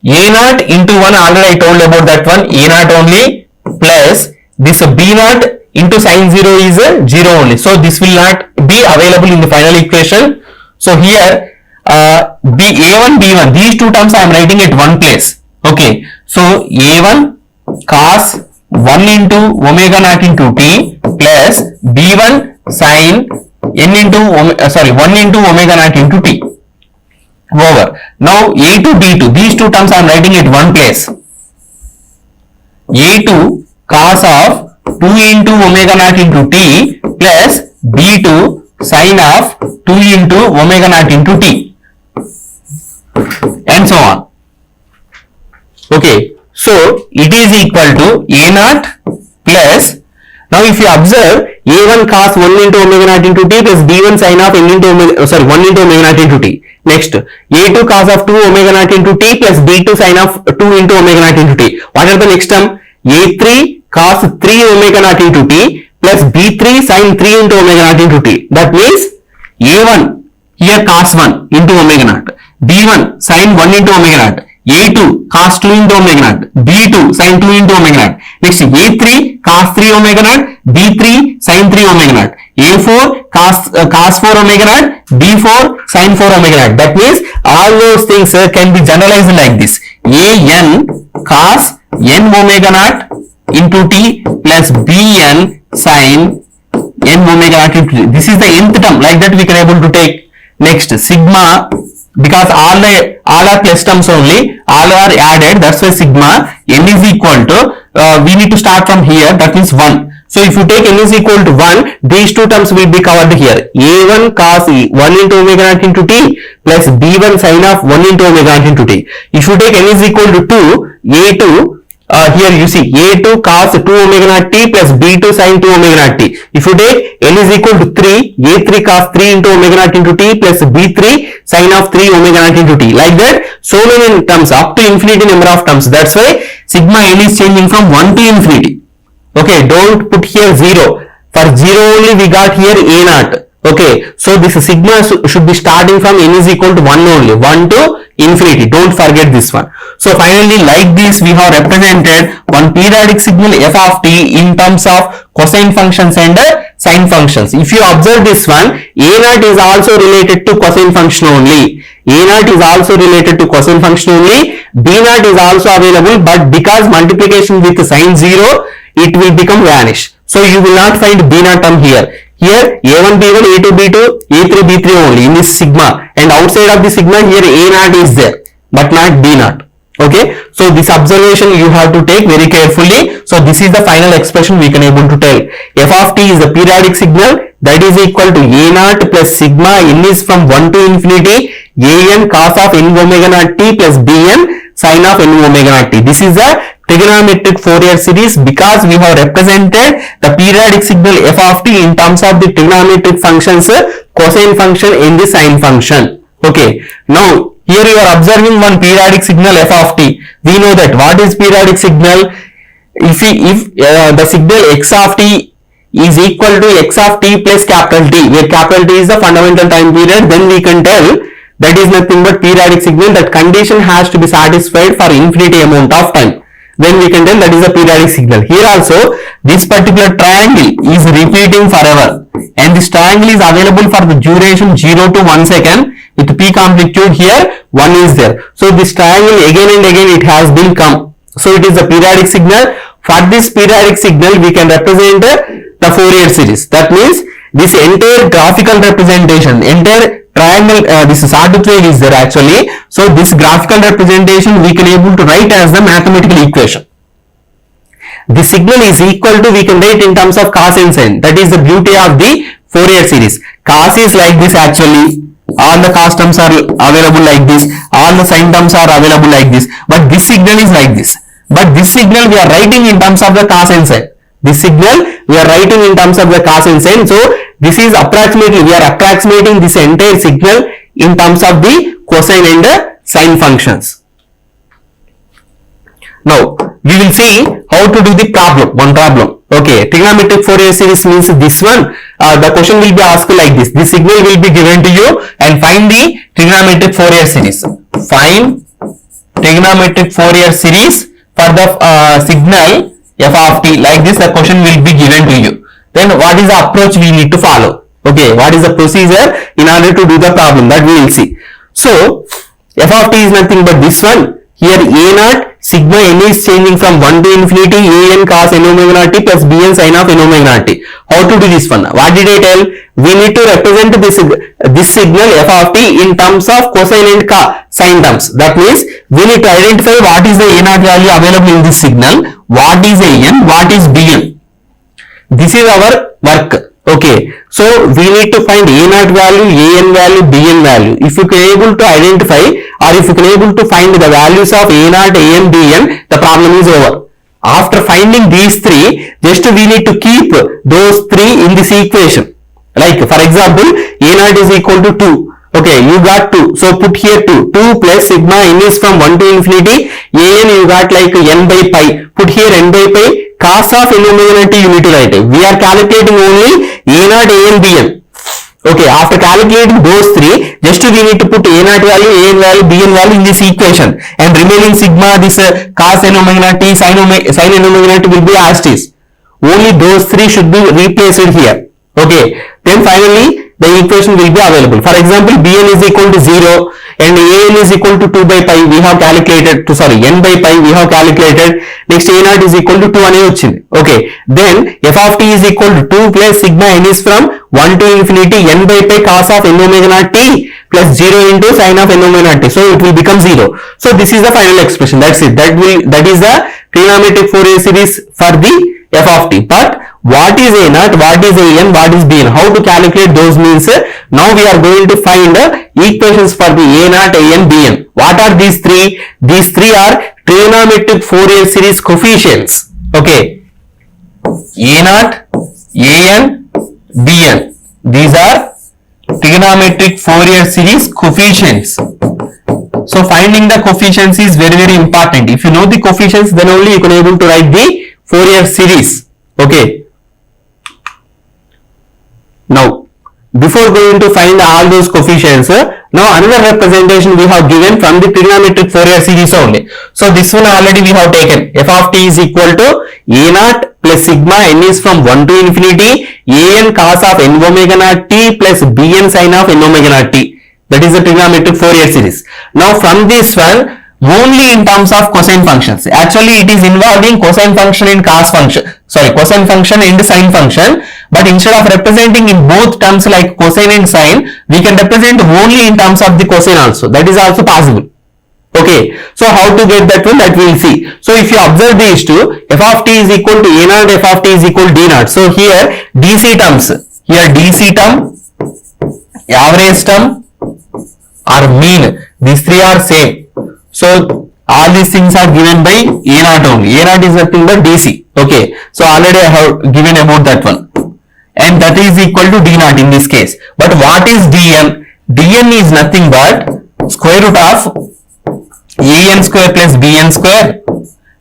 a naught into 1, already I told about that one, a naught only, plus this b naught into sin 0 is 0 only. So this will not be available in the final equation. So here a1 b1, these two terms I am writing at one place. Okay, so a1 cos 1 into omega naught into t plus b1 sin n into 1 into omega naught into t over. Now a2 b2, these two terms I am writing at one place. a2 cos of 2 into omega naught into t plus b2 sin of 2 into omega naught into t, and so on. Okay, so it is equal to a naught plus, now if you observe, a1 cos 1 into omega naught into t plus b1 sin of n into omega, 1 into omega naught into t. Next, a2 cos of 2 omega naught into t plus b2 sin of 2 into omega naught into t. What are the next term? a3 cos 3 omega naught into t plus b3 sin 3 into omega naught into t. That means a1 here cos 1 into omega naught, b1 sin 1 into omega naught, a2 cos 2 into omega naught, b2 sin 2 into omega naught. Next, a3 cos 3 omega naught, b3 sin 3 omega naught, a4 cos 4 omega naught, b4 sin 4 omega naught. That means all those things can be generalized like this: an cos n omega naught into t plus bn sin n omega naught into t. This is the nth term. Like that we can able to take. Next, sigma, because all are plus terms only, all are added, that's why sigma n is equal to, we need to start from here, that means 1. So if you take n is equal to 1, these two terms will be covered here. a1 cos 1 into omega naught into t plus b1 sin of 1 into omega naught into t. If you take n is equal to 2, a2, here you see a2 cos 2 omega naught t plus b2 sin 2 omega naught t. If you take n is equal to 3, a3 cos 3 into omega naught into t plus b3 sin of 3 omega naught into t. Like that, so many terms, up to infinity number of terms. That's why sigma n is changing from 1 to infinity. Okay, don't put here 0. For 0 only we got here a naught. Okay, so this sigma should be starting from n is equal to 1 only, 1 to infinity. Don't forget this one. So finally, like this, we have represented one periodic signal f of t in terms of cosine functions and sine functions. If you observe this one, a naught is also related to cosine function only. A naught is also related to cosine function only. B naught is also available, but because multiplication with sine 0, it will become vanish. So you will not find b naught term here. Here a1 b1, a2 b2, a3 b3 only in this sigma, and outside of the sigma here a naught is there, but not b naught. Okay, so this observation you have to take very carefully. So this is the final expression we can able to tell. F of t is the periodic signal, that is equal to a naught plus sigma n is from 1 to infinity an cos of n omega naught t plus bn sin of n omega naught t. This is the trigonometric Fourier series, because we have represented the periodic signal f of t in terms of the trigonometric functions, cosine function and the sine function. Okay, now Here you are observing one periodic signal f of t. We know that what is periodic signal? If the signal x of t is equal to x of t plus capital T, where capital T is the fundamental time period, then we can tell that is nothing but periodic signal. That condition has to be satisfied for infinity amount of time. Then we can tell that is a periodic signal. Here also, this particular triangle is repeating forever, and this triangle is available for the duration 0 to 1 second with peak amplitude here 1 is there. So this triangle again and again it has been come. So it is a periodic signal. For this periodic signal we can represent the Fourier series. That means this entire graphical representation, entire triangle, this arbitrary is there actually. So this graphical representation we can able to write as the mathematical equation. The signal is equal to, we can write in terms of cos and sin. That is the beauty of the Fourier series. Cos is like this actually. All the cos terms are available like this. All the sin terms are available like this. But this signal is like this. But this signal we are writing in terms of the cos and sin. This signal we are writing in terms of the cos and sin. So this is approximately, we are approximating this entire signal in terms of the cosine and the sine functions. Now we will see how to do the problem, one problem. Okay, trigonometric Fourier series means this one. The question will be asked like this. The signal will be given to you and find the trigonometric Fourier series. Find trigonometric Fourier series for the signal f of t. Like this, the question will be given to you. Then what is the approach we need to follow? Okay, what is the procedure in order to do the problem, that we will see. So f of t is nothing but this one. Here a naught sigma n is changing from 1 to infinity a n cos n omega naught t plus b n sin of n omega naught t. How to do this one? What did I tell? We need to represent this signal f of t in terms of cosine and sine terms. That means we need to identify what is the a naught value available in this signal, what is a n, what is b n. This is our work. Okay, so we need to find a naught value, a n value, b n value. If you can able to identify, or if you can able to find the values of a naught, a n, b n, the problem is over. After finding these three, just we need to keep those three in this equation. Like for example, a naught is equal to 2. Okay, you got 2. So put here 2. 2 plus sigma n is from 1 to infinity. A n you got like n by pi. Put here n by pi. Cos of n omega naught t you need to write it. We are calculating only a naught, a n, b n. Okay, after calculating those three, just we need to put a naught value, a n value, b n value in this equation, and remaining sigma, this cos n omega naught t, sin n omega naught t will be as it is. Only those three should be replaced here. Okay, then finally the equation will be available. For example, bn is equal to 0 and an is equal to 2 by pi we have calculated, n by pi we have calculated. Next a naught is equal to 2 ane vachindi. Okay, then f of t is equal to 2 plus sigma n is from 1 to infinity n by pi cos of n omega naught t plus 0 into sin of n omega naught t. So it will become 0. So this is the final expression. That's it. That is the trigonometric Fourier series for the f of t. But what is a naught, what is a n, what is b n? How to calculate those means? Now we are going to find equations for the a naught, a n, b n. What are these three? These three are trigonometric Fourier series coefficients. Okay, a naught, a n, b n. These are trigonometric Fourier series coefficients. So finding the coefficients is very important. If you know the coefficients, then only you can able to write the Fourier series. Okay. Now, before going to find all those coefficients, now another representation we have given from the trigonometric Fourier series only. So this one already we have taken. F of t is equal to a naught plus sigma n is from 1 to infinity a n cos of n omega naught t plus b n sin of n omega naught t. That is the trigonometric Fourier series. Now from this one, only in terms of cosine functions. Actually, it is involving cosine function and cosine function and sine function. But instead of representing in both terms like cosine and sine, we can represent only in terms of the cosine also. That is also possible. Okay. So how to get that one? That we will see. So if you observe these two, f of t is equal to a naught, f of t is equal to d naught. So here DC terms, here DC term, average term or mean, these three are same. So all these things are given by a naught only. A naught is nothing but DC. Okay. So already I have given about that one. And that is equal to d naught in this case. But what is dn? Dn is nothing but square root of an square plus bn square,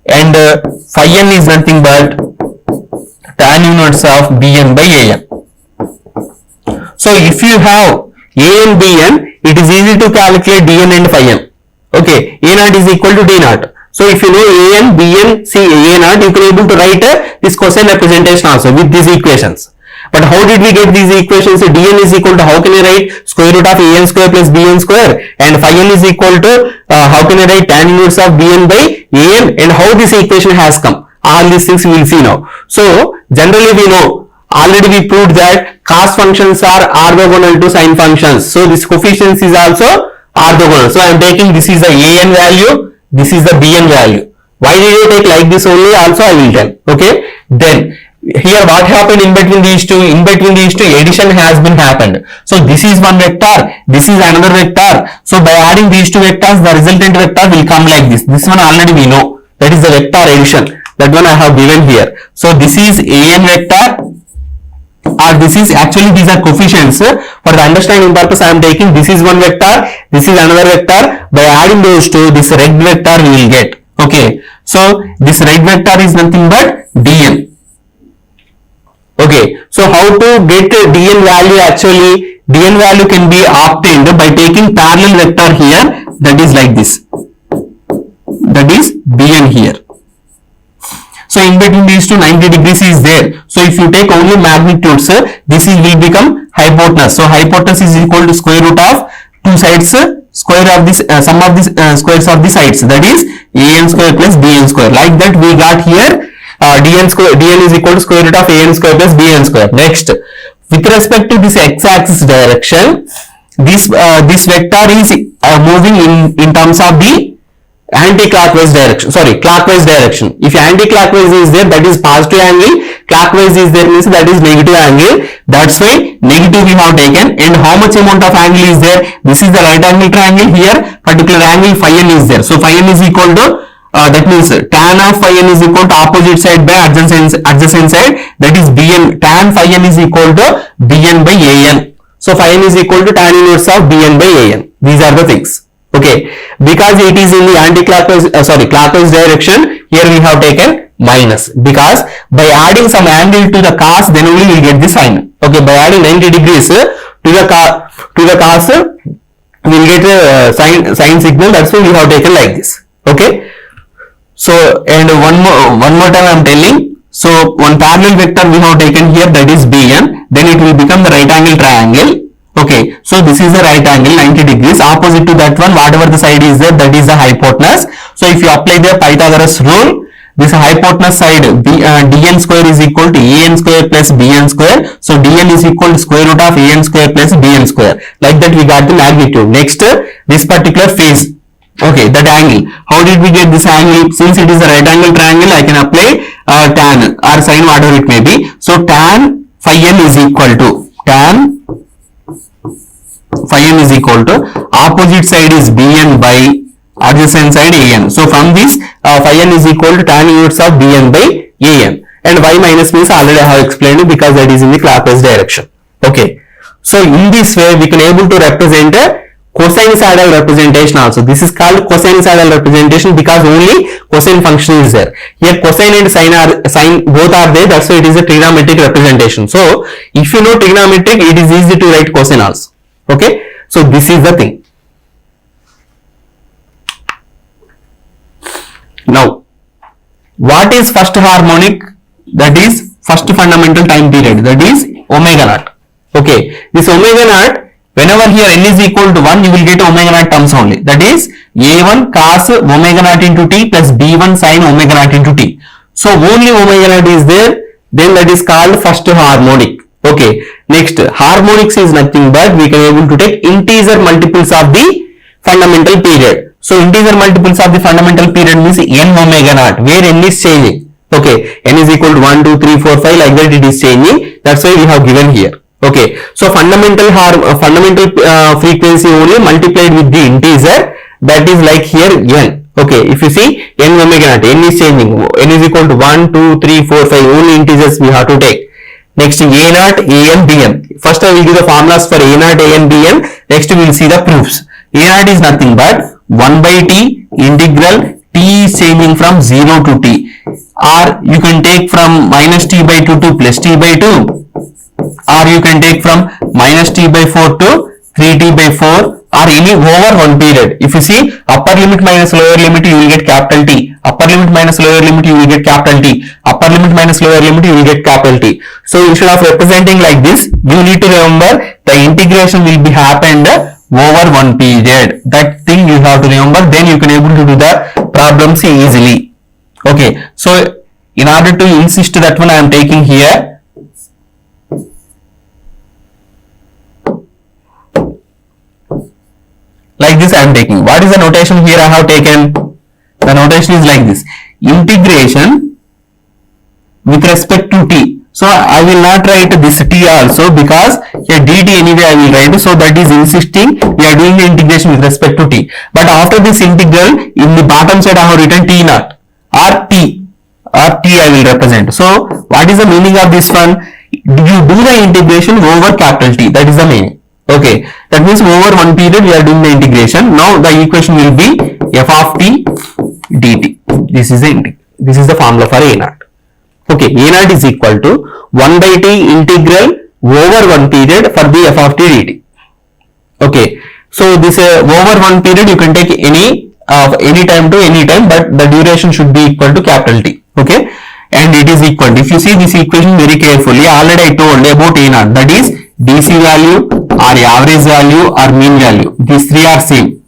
and phi n is nothing but tan inverse of bn by an. So if you have an bn, it is easy to calculate dn and phi n. Okay, a naught is equal to d naught. So if you know an, bn, c, a naught, you can able to write this cosine representation also with these equations. But how did we get these equations? So dn is equal to, how can I write square root of an square plus bn square, and phi n is equal to how can I write tan inverse of bn by an, and how this equation has come. All these things we will see now. So generally we know, already we proved that cos functions are orthogonal to sine functions. So this coefficient is also orthogonal. So I am taking, this is the an value, this is the bn value. Why did I take like this only? Also I will tell. Okay. Then here what happened in between these two? In between these two, addition has been happened. So this is one vector, this is another vector. So by adding these two vectors, the resultant vector will come like this. This one already we know, that is the vector addition. That one I have given here. So this is an vector, or this is actually, these are coefficients. For the understanding purpose I am taking, this is one vector, this is another vector. By adding those two, this red vector we will get. Okay. So this red vector is nothing but dn. Okay, so how to get dn value? Actually, dn value can be obtained by taking parallel vector here, that is like this, that is bn here. So in between these two, 90 degrees is there. So if you take only magnitudes, this will become hypotenuse. So hypotenuse is equal to square root of two sides, square of this sum of this squares of the sides, that is an square plus bn square. Like that we got here. Dn is equal to square root of an square plus bn square. Next, with respect to this x-axis direction, this vector is moving in terms of the anti-clockwise direction. Sorry, clockwise direction. If anti-clockwise is there, that is positive angle. Clockwise is there, means that is negative angle. That's why negative we have taken. And how much amount of angle is there? This is the right angle triangle. Here, particular angle phi n is there. So phi n is equal to that means tan of phi n is equal to opposite side by adjacent side, that is bn. Tan phi n is equal to bn by an. So phi n is equal to tan inverse of bn by an. These are the things. Okay, because it is in the anti-clockwise clockwise direction, here we have taken minus, because by adding some angle to the cos, then only we will get the sine. Okay, by adding 90 degrees to the cos, we will get a sine signal. That's why we have taken like this. Okay. So, and one more time I am telling. So one parallel vector we have taken here, that is bn, then it will become the right angle triangle. Okay, so this is the right angle 90 degrees. Opposite to that one, whatever the side is there, that is the hypotenuse. So if you apply the Pythagoras rule, this hypotenuse side dn square is equal to an square plus bn square. So dn is equal to square root of an square plus bn square. Like that we got the magnitude. Next, this particular phase. Okay, that angle. How did we get this angle? Since it is a right angle triangle, I can apply tan or sine, whatever it may be. So tan phi n is equal to opposite side is bn by adjacent side an. So from this phi n is equal to tan inverse of bn by an. And y minus means already I have explained it, because that is in the clockwise direction. Okay. So in this way we can able to represent a cosinusoidal representation also. This is called cosinusoidal representation because only cosine function is there. Here cosine and sine both are there. That's why it is a trigonometric representation. So if you know trigonometric, it is easy to write cosine also. Okay. So this is the thing. Now, what is first harmonic? That is first fundamental time period. That is omega naught. Okay. This omega naught, whenever here n is equal to 1, you will get omega naught terms only. That is a1 cos omega naught into t plus b1 sin omega naught into t. So only omega naught is there, then that is called first harmonic. Okay. Next, harmonics is nothing but we can able to take integer multiples of the fundamental period. So integer multiples of the fundamental period means n omega naught, where n is changing. Okay. N is equal to 1, 2, 3, 4, 5, like that it is changing. That's why we have given here. Okay, so fundamental frequency only multiplied with the integer, that is like here n. Okay, if you see n omega naught, n is changing, n is equal to 1, 2, 3, 4, 5, only integers we have to take. Next, a naught, an, bn. First I will give the formulas for a naught, an, bn. Next we will see the proofs. A naught is nothing but 1 by t integral t is changing from 0 to t, or you can take from minus t by 2 to plus t by 2, or you can take from minus t by 4 to 3t by 4, or any over one period. If you see upper limit minus lower limit, you will get capital T. Upper limit minus lower limit, you will get capital T. Upper limit minus lower limit, you will get capital T. So instead of representing like this, you need to remember the integration will be happened over one period. That thing you have to remember. Then you can able to do the problems easily. Okay. So in order to insist that one, I am taking here. Like this I am taking. What is the notation here I have taken? The notation is like this. Integration with respect to t. So I will not write this t also, because here dt anyway I will write. So that is insisting we are doing the integration with respect to t. But after this integral, in the bottom side I have written t naught or t I will represent. So what is the meaning of this one? You do the integration over capital T. That is the meaning. Okay, that means over one period we are doing the integration. Now the equation will be f of t dt. This is the formula for a naught. Okay, a naught is equal to 1 by t integral over one period for the f of t dt. Okay, so this over one period you can take any time to any time, but the duration should be equal to capital T. Okay, and it is equal. If you see this equation very carefully, already I told about a naught, that is DC value or average value or mean value. These three are same.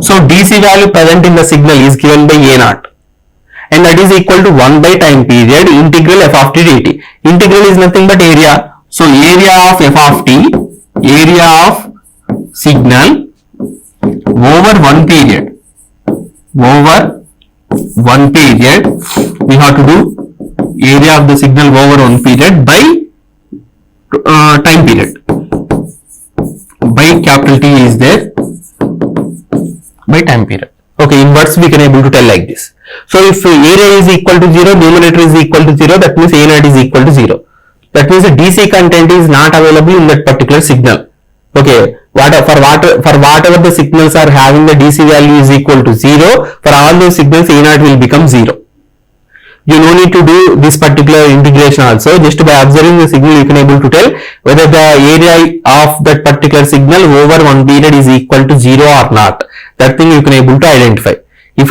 So DC value present in the signal is given by a naught, and that is equal to 1 by time period integral f of t dt. Integral is nothing but area. So area of f of t, area of signal over one period. Over one period, we have to do area of the signal over one period by time period. By capital T is there, by time period. Okay, in words we can able to tell like this. So if area is equal to 0, numerator is equal to 0, that means a naught is equal to 0. That means the DC content is not available in that particular signal. Okay, for whatever the signals are having the DC value is equal to 0, for all those signals a naught will become 0. You no need to do this particular integration also. Just by observing the signal you can able to tell whether the area of that particular signal over one period is equal to 0 or not. That thing you can able to identify. If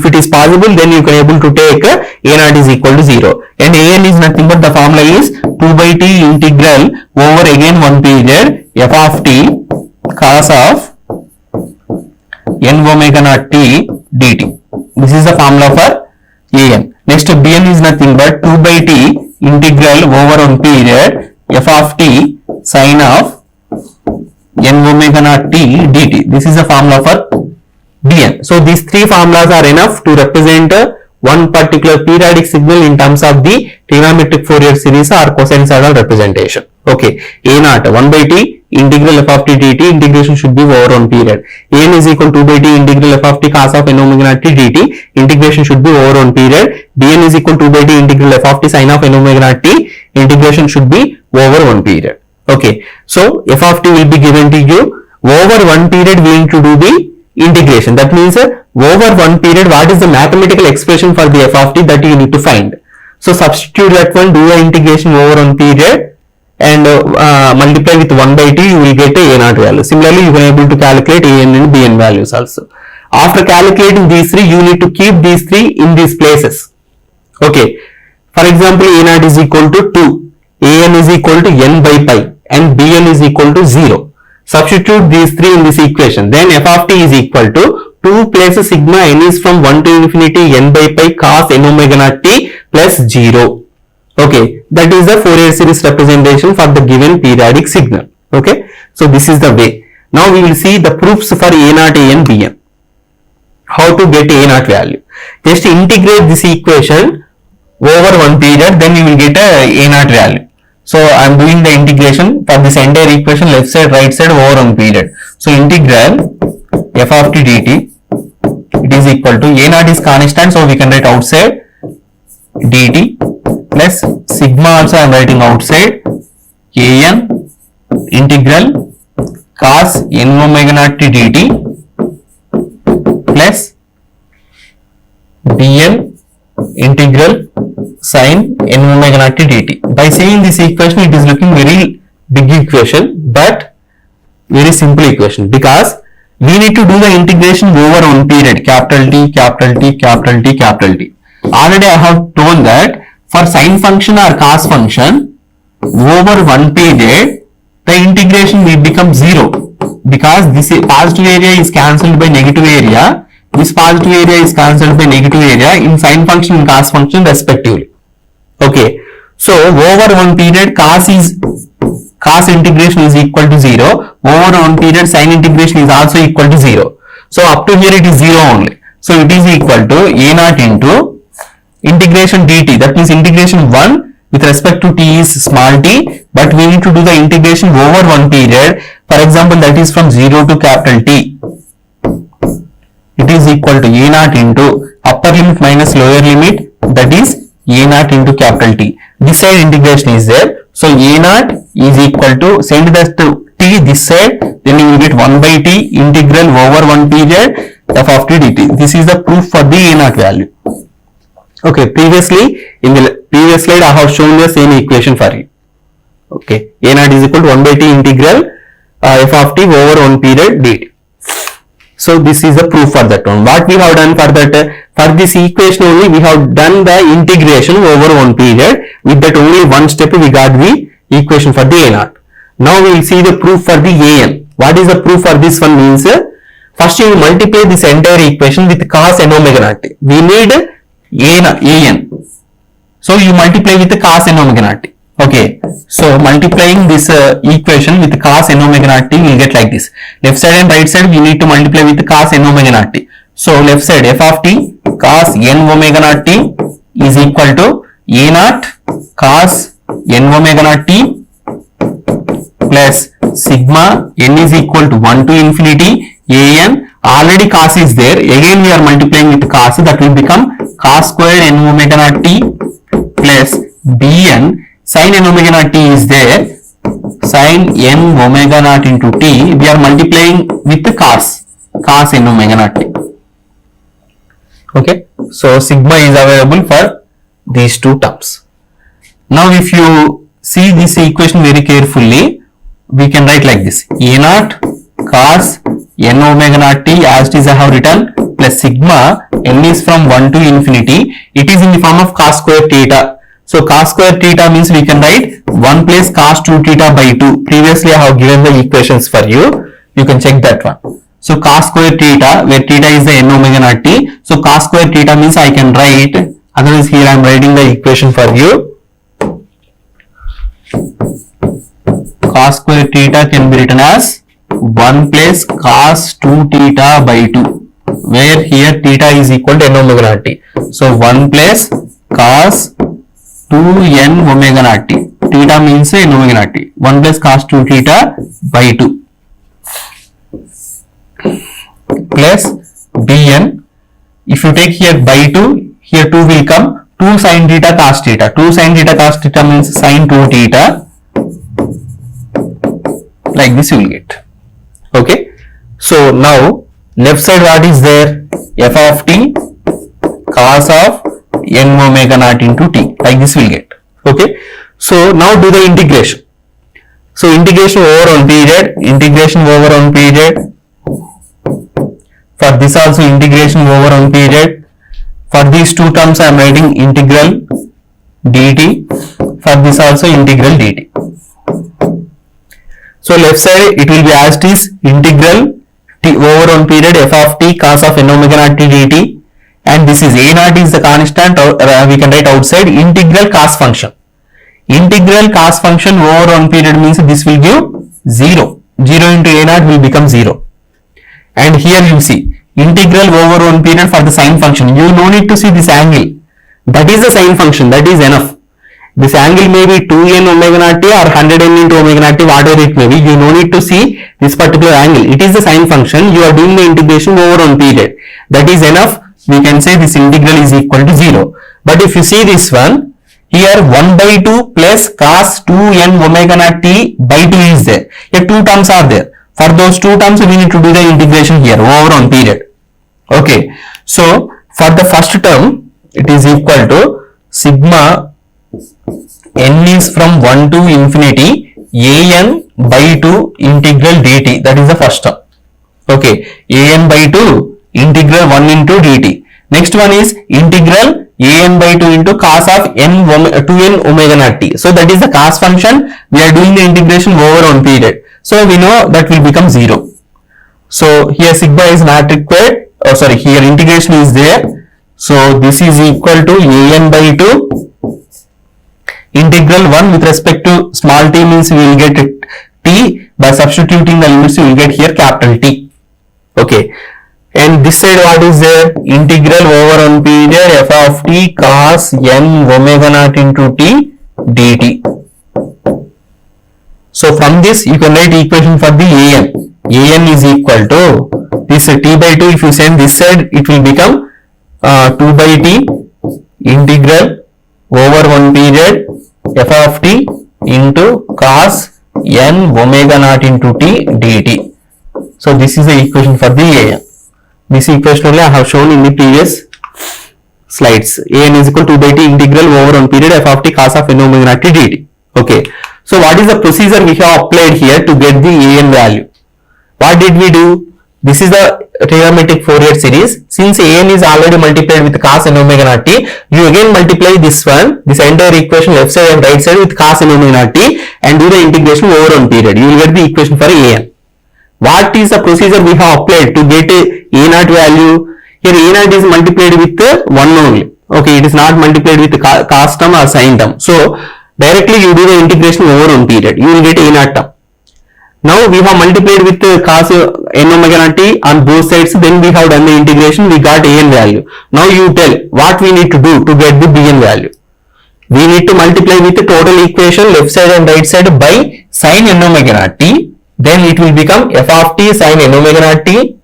it is possible, then you can able to take a naught is equal to 0, and an is nothing but the formula is 2 by t integral over again one period f of t cos of n omega naught t dt. This is the formula for an. Next bn is nothing but 2 by t integral over one period f of t sin of n omega naught t dt. This is the formula for bn. So these three formulas are enough to represent one particular periodic signal in terms of the trigonometric Fourier series or cosinusoidal representation. Okay, a naught 1 by t integral f of t dt, integration should be over one period. An is equal to 2 by t integral f of t cos of n omega naught t dt, integration should be over one period. Bn is equal to 2 by t integral f of t sin of n omega naught t, integration should be over one period. Okay, so f of t will be given to you. Over one period we need to do the integration. That means over one period, what is the mathematical expression for the f of t that you need to find. So substitute that one, do the integration over one period, and multiply with 1 by t, you will get a naught value. Similarly, you can able to calculate an and bn values also. After calculating these three, you need to keep these three in these places. Okay. For example, a naught is equal to 2, an is equal to n by pi, and bn is equal to 0. Substitute these three in this equation. Then f of t is equal to 2 plus sigma n is from 1 to infinity n by pi cos n omega naught t plus 0. Okay, that is the Fourier series representation for the given periodic signal. Okay, so this is the way. Now we will see the proofs for a naught, an, bn. How to get a naught value? Just integrate this equation over one period, then you will get a naught value. So I am doing the integration for this entire equation, left side, right side, over one period. So integral f of t dt, it is equal to a naught is constant, so we can write outside dt plus sigma also I am writing outside an integral cos n omega naught t dt plus dn integral sin n omega naught t dt. By seeing this equation, it is looking very big equation, but very simple equation, because we need to do the integration over one period, capital T, capital T, capital T, capital T. Already I have told that for sine function or cos function over one period, the integration will become 0, because this positive area is cancelled by negative area, this positive area is cancelled by negative area in sine function and cos function respectively. Okay, so over one period cos integration is equal to 0, over one period sine integration is also equal to 0. So up to here it is 0 only. So it is equal to a naught into integration dt, that means integration 1 with respect to t is small t, but we need to do the integration over one period. For example, that is from 0 to capital T. It is equal to a naught into upper limit minus lower limit, that is a naught into capital T. This side integration is there. So a naught is equal to, send that to t this side, then you will get 1 by t integral over one period f of t dt. This is the proof for the a naught value. Okay, previously in the previous slide I have shown the same equation for you. Okay, a naught is equal to 1 by t integral f of t over one period dt. So this is the proof for that one. What we have done for that, for this equation only we have done the integration over one period. With that only one step we got the equation for the a naught. Now we will see the proof for the an. What is the proof for this one means, first you multiply this entire equation with cos n omega naught. We need an. So you multiply with cos n omega naught. Okay, so multiplying this equation with cos n omega naught t, we will get like this. Left side and right side we need to multiply with cos n omega naught t. So left side f of t cos n omega naught t is equal to a naught cos n omega naught t plus sigma n is equal to 1 to infinity an. Already cos is there, again we are multiplying with cos, that will become cos square n omega naught t plus bn. Sin n omega naught t is there, sin n omega naught into t, we are multiplying with the cos n omega naught t. Okay, so sigma is available for these two terms. Now if you see this equation very carefully, we can write like this: a naught cos n omega naught t as it is I have written, plus sigma n is from 1 to infinity, it is in the form of cos square theta. So cos square theta means we can write 1 plus cos 2 theta by 2. Previously I have given the equations for you. You can check that one. So cos square theta, where theta is the n omega naught t. So cos square theta means I can write, otherwise here I am writing the equation for you. Cos square theta can be written as 1 plus cos 2 theta by 2, where here theta is equal to n omega naught t. So 1 plus cos 2n omega naught t. Theta means n omega naught t. 1 plus cos 2 theta by 2 plus bn. If you take here by 2, here 2 will come, 2 sin theta cos theta. 2 sin theta cos theta means sin 2 theta. Like this you will get. Okay. So now left side what is there? F of t cos of n omega naught into t, like this will get. Okay, so now do the integration. So integration over one period, integration over one period. For this also integration over one period. For these two terms I am writing integral dt. For this also integral dt. So left side it will be as it is, integral t over one period f of t cos of n omega naught t dt. And this is a naught is the constant, we can write outside integral cos function. Integral cos function over one period means this will give 0. 0 into a naught will become 0. And here you see integral over one period for the sine function. You no need to see this angle. That is the sine function. That is enough. This angle may be 2n omega naught t or 100n into omega naught t, whatever it may be. You no need to see this particular angle. It is the sine function. You are doing the integration over one period. That is enough. We can say this integral is equal to 0. But if you see this one, here 1 by 2 plus cos 2n omega naught t by 2 is there. Here two terms are there. For those two terms, we need to do the integration here over one period. Okay. So for the first term, it is equal to sigma n is from 1 to infinity an by 2 integral dt. That is the first term. Okay. An by 2 integral 1 into dt. Next one is integral an by 2 into cos of n 2n omega naught t. So that is the cos function. We are doing the integration over one period. So we know that will become 0. So here sigma is not required. Oh, sorry, here integration is there. So this is equal to an by 2 integral 1 with respect to small t means we will get t. By substituting the limits we will get here capital T. Okay. And this side what is there? Integral over one period f of t cos n omega naught into t dt. So from this you can write equation for the an. An is equal to this t by 2. If you send this side it will become 2 by t integral over one period f of t into cos n omega naught into t dt. So this is the equation for the an. This equation only I have shown in the previous slides. An is equal to 2 by t integral over one period f of t cos of n omega naught t dt. Okay. So what is the procedure we have applied here to get the an value? What did we do? This is the trigonometric Fourier series. Since an is already multiplied with cos n omega naught t, you again multiply this one, this entire equation left side and right side with cos n omega naught t and do the integration over one period. You will get the equation for an. What is the procedure we have applied to get a naught value? Here a naught is multiplied with 1 only. Okay, it is not multiplied with cos term or sin term. So directly you do the integration over one period. You will get a naught term. Now we have multiplied with cos n omega naught t on both sides. Then we have done the integration. We got an value. Now you tell what we need to do to get the bn value. We need to multiply with the total equation left side and right side by sin n omega naught t. Then it will become f of t sin n omega naught t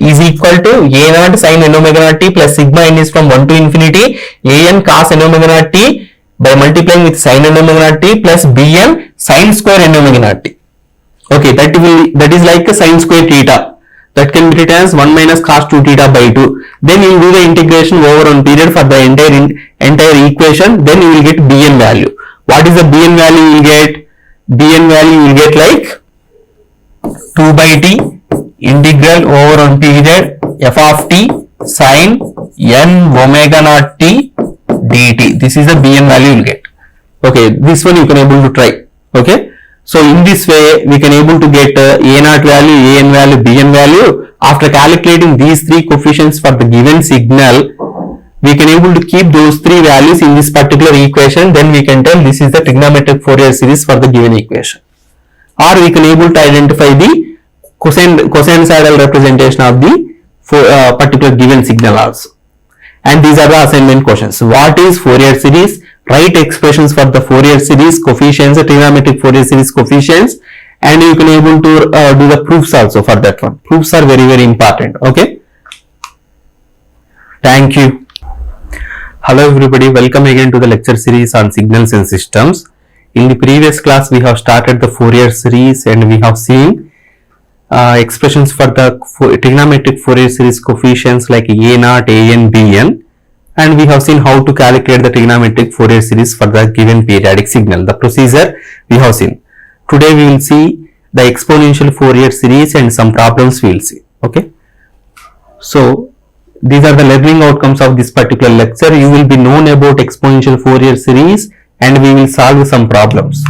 is equal to a naught sin n omega naught t plus sigma n is from 1 to infinity an cos n omega naught t by multiplying with sin n omega naught t plus bn sin square n omega naught t. Okay, that is like a sin square theta. That can be written as 1 minus cos 2 theta by 2. Then you will do the integration over one period for the entire equation. Then you will get bn value. What is the bn value you will get? Bn value you will get like 2 by t integral over one period f of t sin n omega naught t dt. This is the bn value you will get. Okay, this one you can able to try. Okay. So in this way we can able to get a naught value, an value, bn value. After calculating these three coefficients for the given signal, we can able to keep those three values in this particular equation. Then we can tell this is the trigonometric Fourier series for the given equation. Or we can able to identify the cosinusoidal representation of the particular given signal also. And these are the assignment questions. What is Fourier series? Write expressions for the Fourier series coefficients, trigonometric Fourier series coefficients, and you can able to do the proofs also for that one. Proofs are very, very important. Okay. Thank you. Hello everybody, welcome again to the lecture series on signals and systems. In the previous class we have started the Fourier series and we have seen expressions for the trigonometric Fourier series coefficients like a naught, an, bn, and we have seen how to calculate the trigonometric Fourier series for the given periodic signal. The procedure we have seen. Today we will see the exponential Fourier series and some problems we will see. Okay. So these are the learning outcomes of this particular lecture. You will be known about exponential Fourier series and we will solve some problems.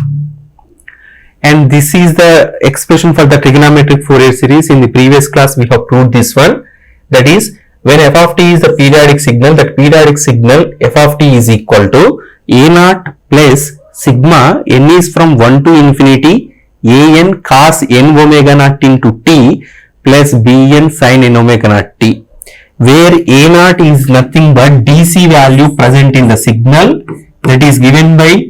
And this is the expression for the trigonometric Fourier series. In the previous class we have proved this one. That is, when f of t is the periodic signal, that periodic signal f of t is equal to a naught plus sigma n is from 1 to infinity an cos n omega naught into t plus bn sin n omega naught t, where a naught is nothing but dc value present in the signal, that is given by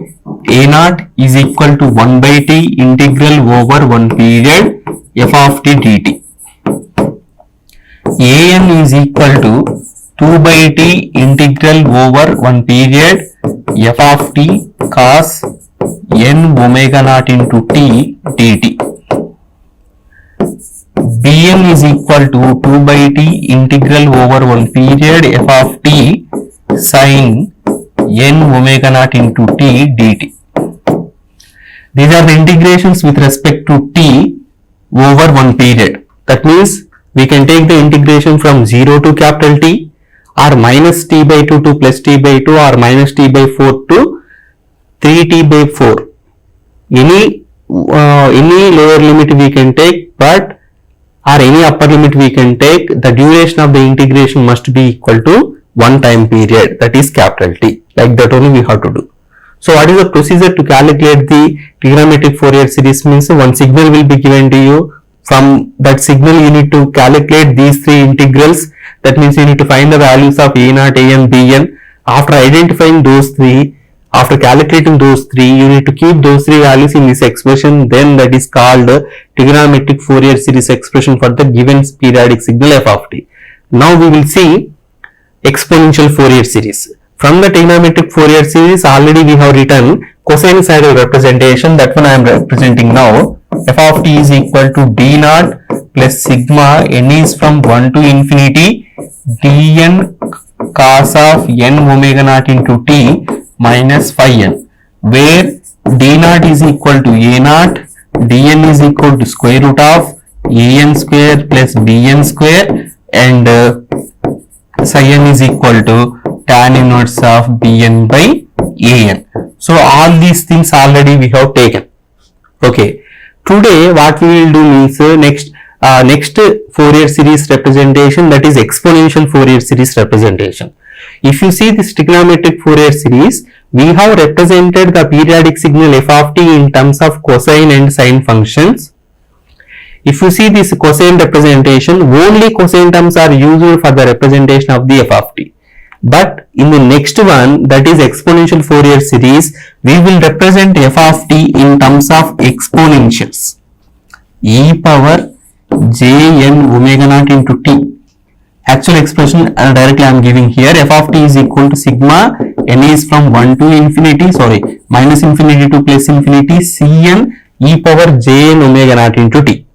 a naught is equal to 1 by t integral over one period f of t dt. an is equal to 2 by t integral over one period f of t cos n omega naught into t dt. Bn is equal to 2 by t integral over 1 period f of t sin n omega naught into t dt. These are the integrations with respect to t over 1 period. That means we can take the integration from 0 to capital T, or minus t by 2 to plus t by 2, or minus t by 4 to 3t by 4. Any lower limit we can take, but or any upper limit we can take. The duration of the integration must be equal to one time period, that is capital T. Like that only we have to do. So what is the procedure to calculate the trigonometric Fourier series? Means one signal will be given to you. From that signal you need to calculate these three integrals. That means you need to find the values of a0, an, bn. After identifying those three, after calculating those three, you need to keep those three values in this expression. Then that is called trigonometric Fourier series expression for the given periodic signal f of t. Now we will see exponential Fourier series. From the trigonometric Fourier series, already we have written cosinusoidal representation. That one I am representing now. F of t is equal to d naught plus sigma n is from 1 to infinity dn cos of n omega naught into t minus phi n, where d naught is equal to a naught, dn is equal to square root of an square plus bn square, and psi n is equal to tan inverse of bn by an. So all these things already we have taken. Okay. Today what we will do means next Fourier series representation, that is exponential Fourier series representation. If you see this trigonometric Fourier series, we have represented the periodic signal f of t in terms of cosine and sine functions. If you see this cosine representation, only cosine terms are used for the representation of the f of t. But in the next one, that is exponential Fourier series, we will represent f of t in terms of exponentials. E power jn omega naught into t. Actual expression directly I am giving here. F of t is equal to sigma n is from 1 to infinity, minus infinity to plus infinity, cn e power jn omega naught into t.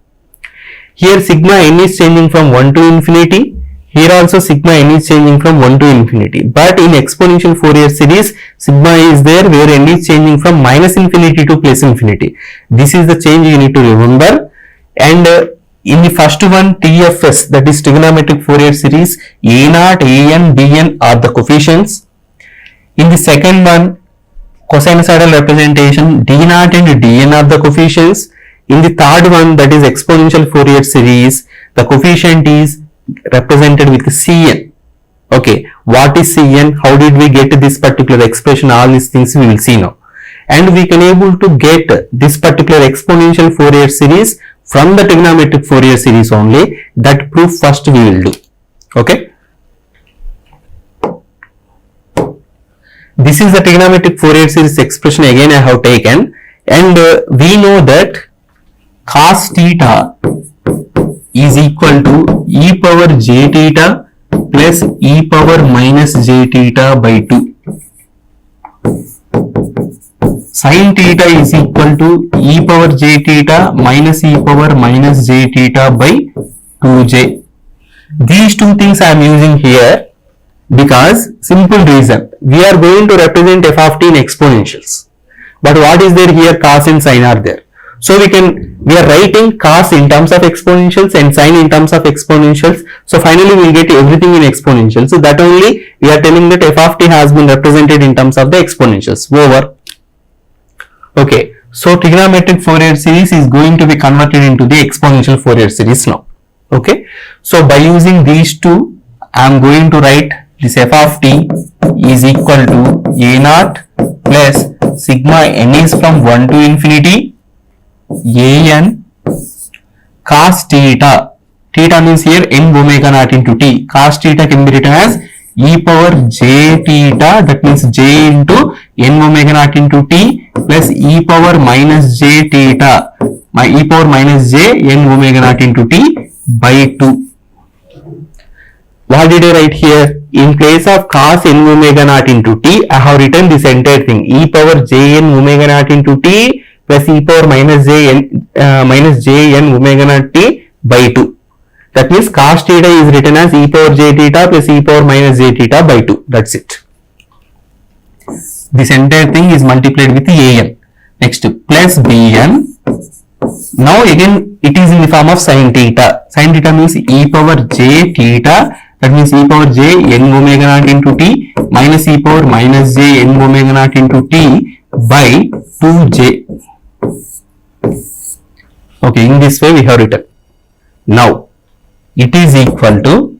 Here sigma n is changing from 1 to infinity. Here also sigma n is changing from 1 to infinity. But in exponential Fourier series, sigma is there where n is changing from minus infinity to plus infinity. This is the change you need to remember. And in the first one, TFS, that is trigonometric Fourier series, a0, an, bn are the coefficients. In the second one, cosinusoidal representation, d0 and dn are the coefficients. In the third one, that is exponential Fourier series, the coefficient is represented with Cn. Okay, what is Cn? How did we get this particular expression? All these things we will see now. And we can able to get this particular exponential Fourier series from the trigonometric Fourier series only. That proof first we will do. Okay. This is the trigonometric Fourier series expression again I have taken, and we know that cos theta is equal to e power j theta plus e power minus j theta by 2. Sin theta is equal to e power j theta minus e power minus j theta by 2j. These two things I am using here because simple reason, we are going to represent f of t in exponentials. But what is there here? Cos and sin are there. So we are writing cos in terms of exponentials and sin in terms of exponentials. So finally we will get everything in exponentials. So that only we are telling that f of t has been represented in terms of the exponentials. Over. Okay. So trigonometric Fourier series is going to be converted into the exponential Fourier series now. Okay. So by using these two, I am going to write this f of t is equal to a0 plus sigma n is from 1 to infinity an cos theta. Theta means here n omega naught into t. Cos theta can be written as e power j theta, that means j into n omega naught into t plus e power minus j theta, e power minus j n omega naught into t by 2. What did I write here? In place of cos n omega naught into t, I have written this entire thing, e power j n omega naught into t plus e power minus j n omega naught t by 2. That means cos theta is written as e power j theta plus e power minus j theta by 2. That's it. This entire thing is multiplied with an. Next plus bn. Now again it is in the form of sin theta. Sin theta means e power j theta. That means e power j n omega naught into t minus e power minus j n omega naught into t by 2j. Okay, in this way we have written. Now it is equal to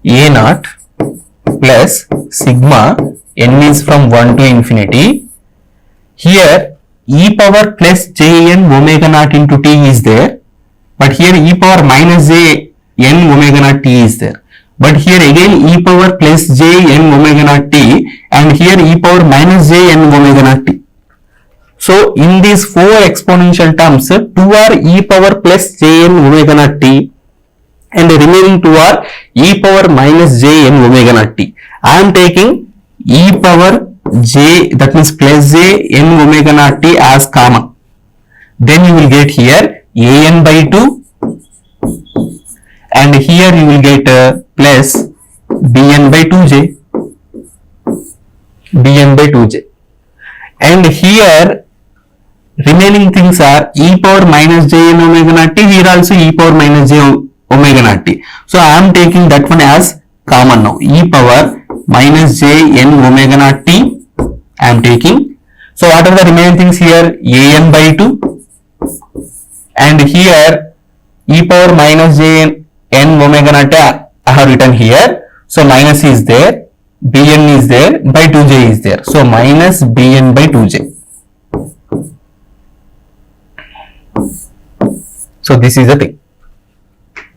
a naught plus sigma n is from 1 to infinity. Here e power plus j n omega naught into t is there, but here e power minus j n omega naught t is there. But here again e power plus j n omega naught t, and here e power minus j n omega naught t. So in these four exponential terms, two are e power plus j n omega naught t, and the remaining two are e power minus j n omega naught t. I am taking e power j, that means plus j n omega naught t as common. Then you will get here a n by 2, and here you will get plus bn by 2j, bn by 2j, and here remaining things are e power minus j n omega naught t, here also e power minus j omega naught t. So I am taking that one as common now, e power minus j n omega naught t I am taking. So what are the remaining things here? A n by 2, and here e power minus j n omega naught t I have written here. So minus is there, bn is there, by 2j is there. So minus bn by 2j. So this is the thing.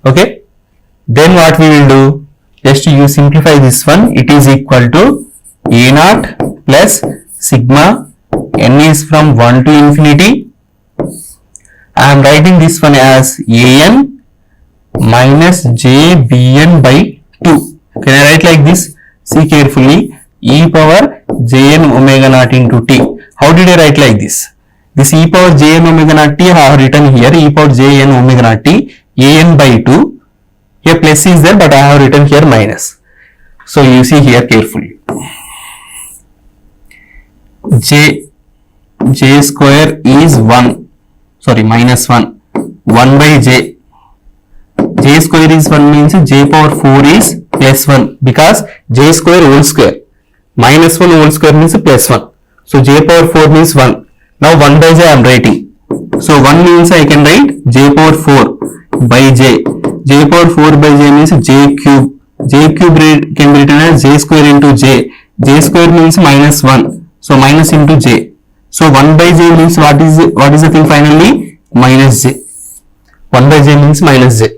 Okay. Then what we will do? Just you simplify this one. It is equal to a naught plus sigma n is from 1 to infinity. I am writing this one as an minus j bn by 2. Can I write like this? See carefully. E power j n omega naught into t. How did I write like this? This e power j n omega naught t I have written here, e power j n omega naught t, a n by 2. Here plus is there, but I have written here minus. So you see here carefully. J square is 1, sorry, minus 1. 1 by j. J square is 1 means j power 4 is plus 1, because j square whole square. Minus 1 whole square means plus 1. So j power 4 means 1. Now 1 by j I am writing. So 1 means I can write j power 4 by j. J power 4 by j means j cube. J cube can be written as j square into j. J square means minus 1. So minus into j. So 1 by j means what is the thing finally? Minus j. 1 by j means minus j.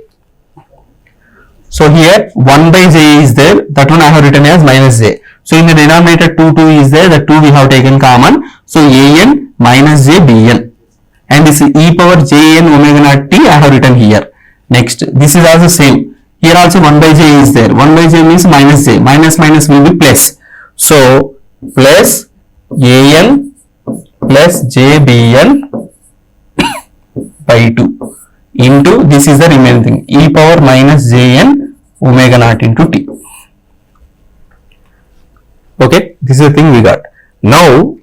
So here 1 by j is there. That one I have written as minus j. So in the denominator 2 is there. The 2 we have taken common. So an minus j bn. And this e power j n omega naught t I have written here. Next, this is also same. Here also 1 by j is there. 1 by j means minus j. Minus minus will be plus. So plus an plus j bn by 2 into, this is the remaining thing, e power minus j n omega naught into t. Okay, this is the thing we got. Now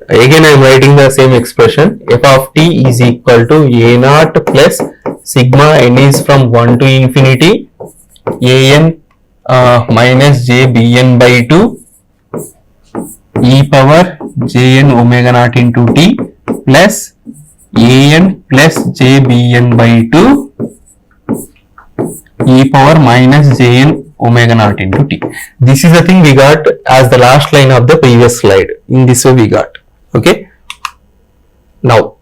again I am writing the same expression. F of t is equal to a naught plus sigma n is from 1 to infinity an minus j bn by 2 e power j n omega naught into t plus an plus j bn by 2 e power minus j n omega naught into t. This is the thing we got as the last line of the previous slide. In this way we got. Okay. Now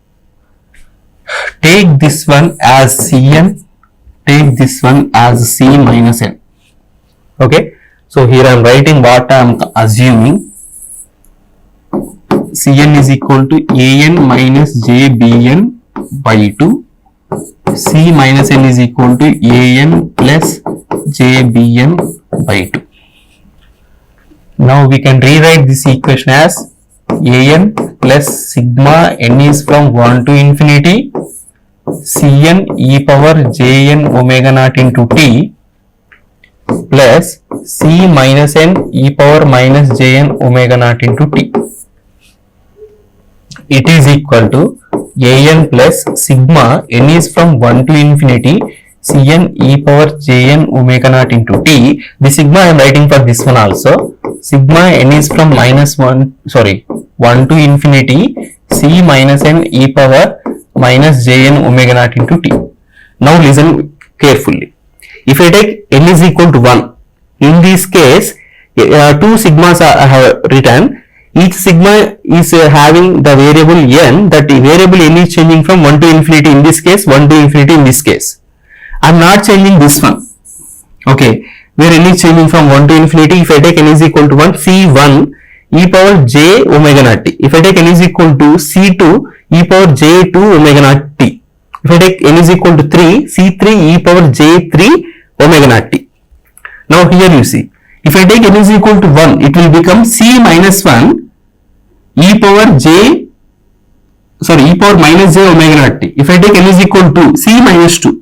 take this one as Cn, take this one as C minus n. Okay. So here I am writing what I am assuming. Cn is equal to an minus j bn by 2. C minus n is equal to an plus j bn by 2. Now we can rewrite this equation as an plus sigma n is from 1 to infinity Cn e power jn omega naught into t plus c minus n e power minus jn omega naught into t. It is equal to an plus sigma n is from 1 to infinity Cn e power jn omega naught into t. The sigma I am writing for this one also. Sigma n is from 1 to infinity c minus n e power minus jn omega naught into t. Now listen carefully. If I take n is equal to 1, in this case, two sigmas I have written. Each sigma is having the variable n. That variable n is changing from 1 to infinity in this case, 1 to infinity in this case. I am not changing this one. Okay, where n is changing from 1 to infinity. If I take n is equal to 1, c1 e power j omega naught t. If I take n is equal to c2 e power j2 omega naught t. If I take n is equal to 3, c3 e power j3 omega naught t. Now here you see, if I take n is equal to 1, it will become c minus 1 e power minus j omega naught t. If I take n is equal to c minus 2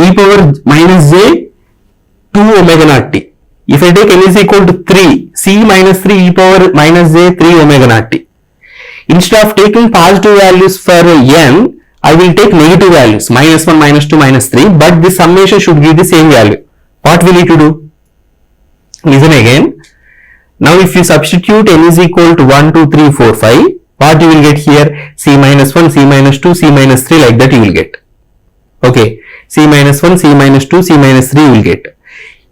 e power minus j 2 omega naught t. If I take n is equal to 3, c minus 3 e power minus j 3 omega naught t. Instead of taking positive values for n, I will take negative values, minus 1, minus 2, minus 3, but this summation should give the same value. What we need to do? Listen again. Now if you substitute n is equal to 1, 2, 3, 4, 5, what you will get here? C minus 1, C minus 2, C minus 3, like that you will get. Okay, C minus 1, C minus 2, C minus 3 you will get.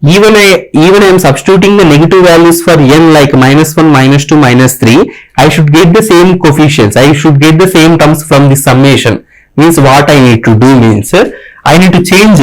Even I am substituting the negative values for n like minus 1, minus 2, minus 3, I should get the same coefficients. I should get the same terms from the summation. Means what I need to do means, I need to change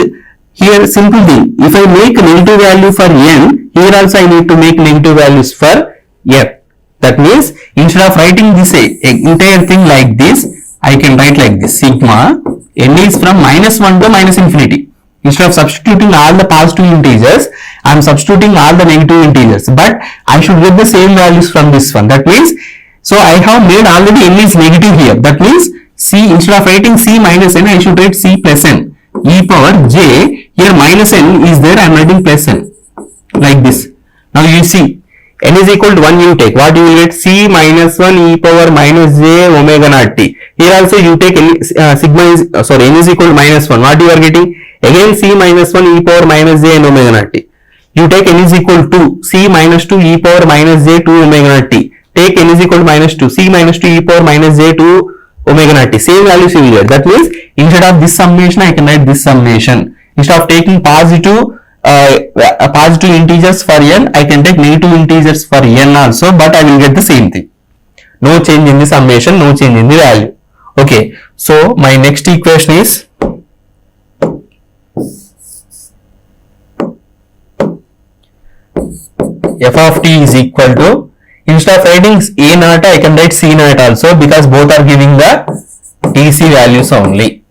here simple thing. If I make negative value for n, here also I need to make negative values for n. That means instead of writing this entire thing like this, I can write like this. Sigma n is from minus 1 to minus infinity. Instead of substituting all the positive integers, I am substituting all the negative integers. But I should get the same values from this one. That means, so I have made already n is negative here. That means c, instead of writing c minus n, I should write c plus n. E power j, here minus n is there, I am writing plus n. Like this. Now you see, n is equal to 1 you take. What you will get? C minus 1 e power minus j omega naught t. Here also you take sigma is, n is equal to minus 1. What you are getting? Again c minus 1 e power minus j and omega naught t. You take n is equal to c minus 2 e power minus j 2 omega naught t. Take n is equal to minus 2, c minus 2 e power minus j 2 omega naught t. Same values you will get. That means instead of this summation, I can write this summation. Instead of taking positive integers for n, I can take negative integers for n also, but I will get the same thing. No change in the summation, no change in the value. Okay, so my next equation is f of t is equal to, instead of writing a naught, I can write c naught also, because both are giving the tc values only.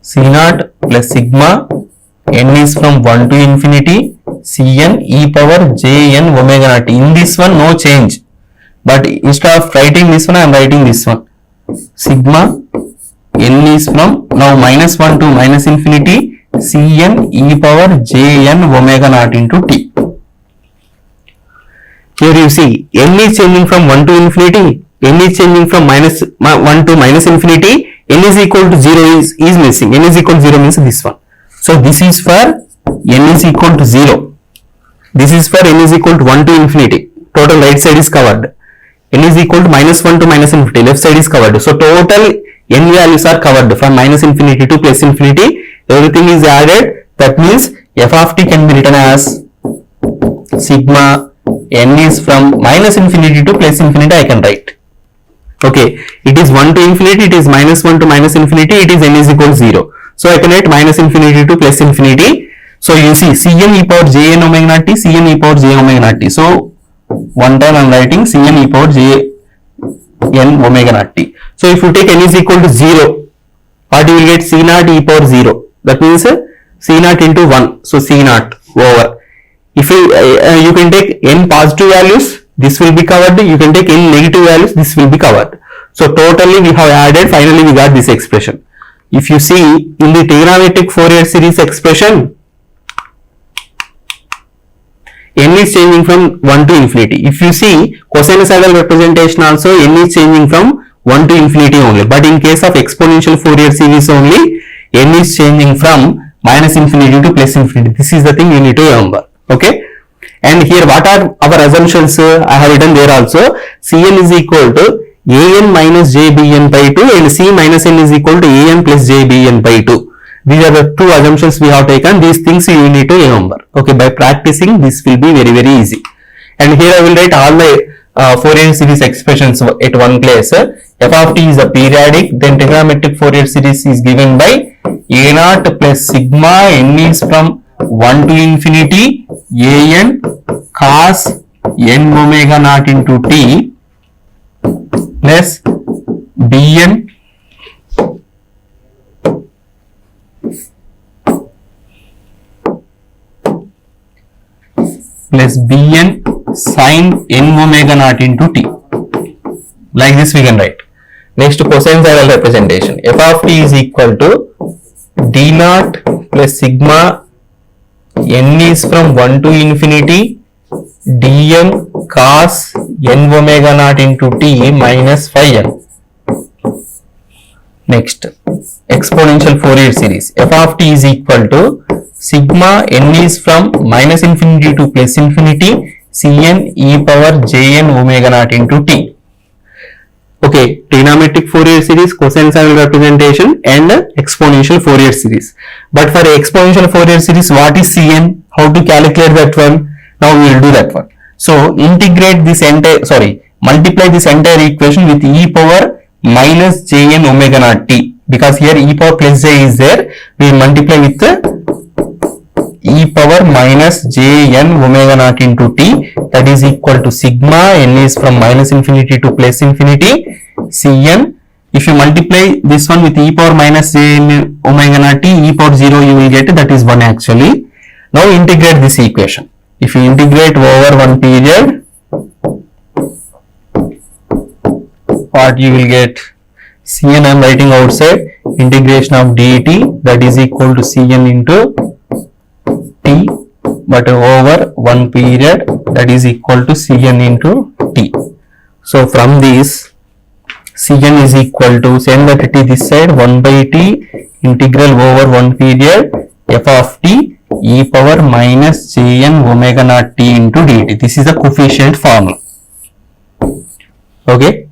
C naught plus sigma n is from 1 to infinity Cn e power jn omega naught. In this one no change, but instead of writing this one, I am writing this one. Sigma n is from now minus 1 to minus infinity Cn e power jn omega naught into t. Here you see, n is changing from 1 to infinity, n is changing from minus 1 to minus infinity, n is equal to 0 is missing. N is equal to 0 means this one. So this is for n is equal to 0. This is for n is equal to 1 to infinity. Total right side is covered. N is equal to minus 1 to minus infinity. Left side is covered. So total n values are covered from minus infinity to plus infinity. Everything is added. That means f of t can be written as sigma n is from minus infinity to plus infinity. I can write. Okay, it is 1 to infinity, it is minus 1 to minus infinity, it is n is equal to 0. So I can write minus infinity to plus infinity. So you see Cn e power jn omega naught t, Cn e power j omega naught t. So one time I am writing Cn e power jn omega naught t. So if you take n is equal to 0, what you will get? C naught e power 0. That means C naught into 1. So C naught over. If you can take n positive values, this will be covered. You can take any negative values, this will be covered. So totally we have added, finally we got this expression. If you see in the trigonometric Fourier series expression, n is changing from 1 to infinity. If you see cosinusoidal representation also, n is changing from 1 to infinity only. But in case of exponential Fourier series only, n is changing from minus infinity to plus infinity. This is the thing you need to remember. Okay. And here what are our assumptions? I have written there also. Cn is equal to an minus jbn by 2 and c minus n is equal to an plus jbn by 2. These are the two assumptions we have taken. These things you need to remember. Okay, by practicing this will be very easy. And here I will write all the Fourier series expressions at one place. F of t is a periodic, then trigonometric Fourier series is given by a naught plus sigma n is from 1 to infinity an cos n omega naught into t plus bn plus bn sin n omega naught into t. Like this we can write. Next, cosinusoidal representation. F of t is equal to d naught plus sigma n is from 1 to infinity dm cos n omega naught into t minus phi n. Next, exponential Fourier series. F of t is equal to sigma n is from minus infinity to plus infinity cn e power jn omega naught into t. Okay, trigonometric Fourier series, cosinusoidal representation and exponential Fourier series. But for exponential Fourier series, what is cn? How to calculate that one? Now we will do that one. So integrate this entire, multiply this entire equation with e power minus jn omega naught t, because here e power plus j is there. We will multiply with the e power minus jn omega naught into t, that is equal to sigma n is from minus infinity to plus infinity cn. If you multiply this one with e power minus jn omega naught t, e power 0 you will get, that is 1 actually. Now integrate this equation. If you integrate over one period, what you will get? Cn I am writing outside, integration of dt, that is equal to cn into t, but over one period, that is equal to cn into t. So from this, cn is equal to, send that t this side, 1 by t integral over one period f of t e power minus jn omega naught t into dt. This is the coefficient formula. Okay.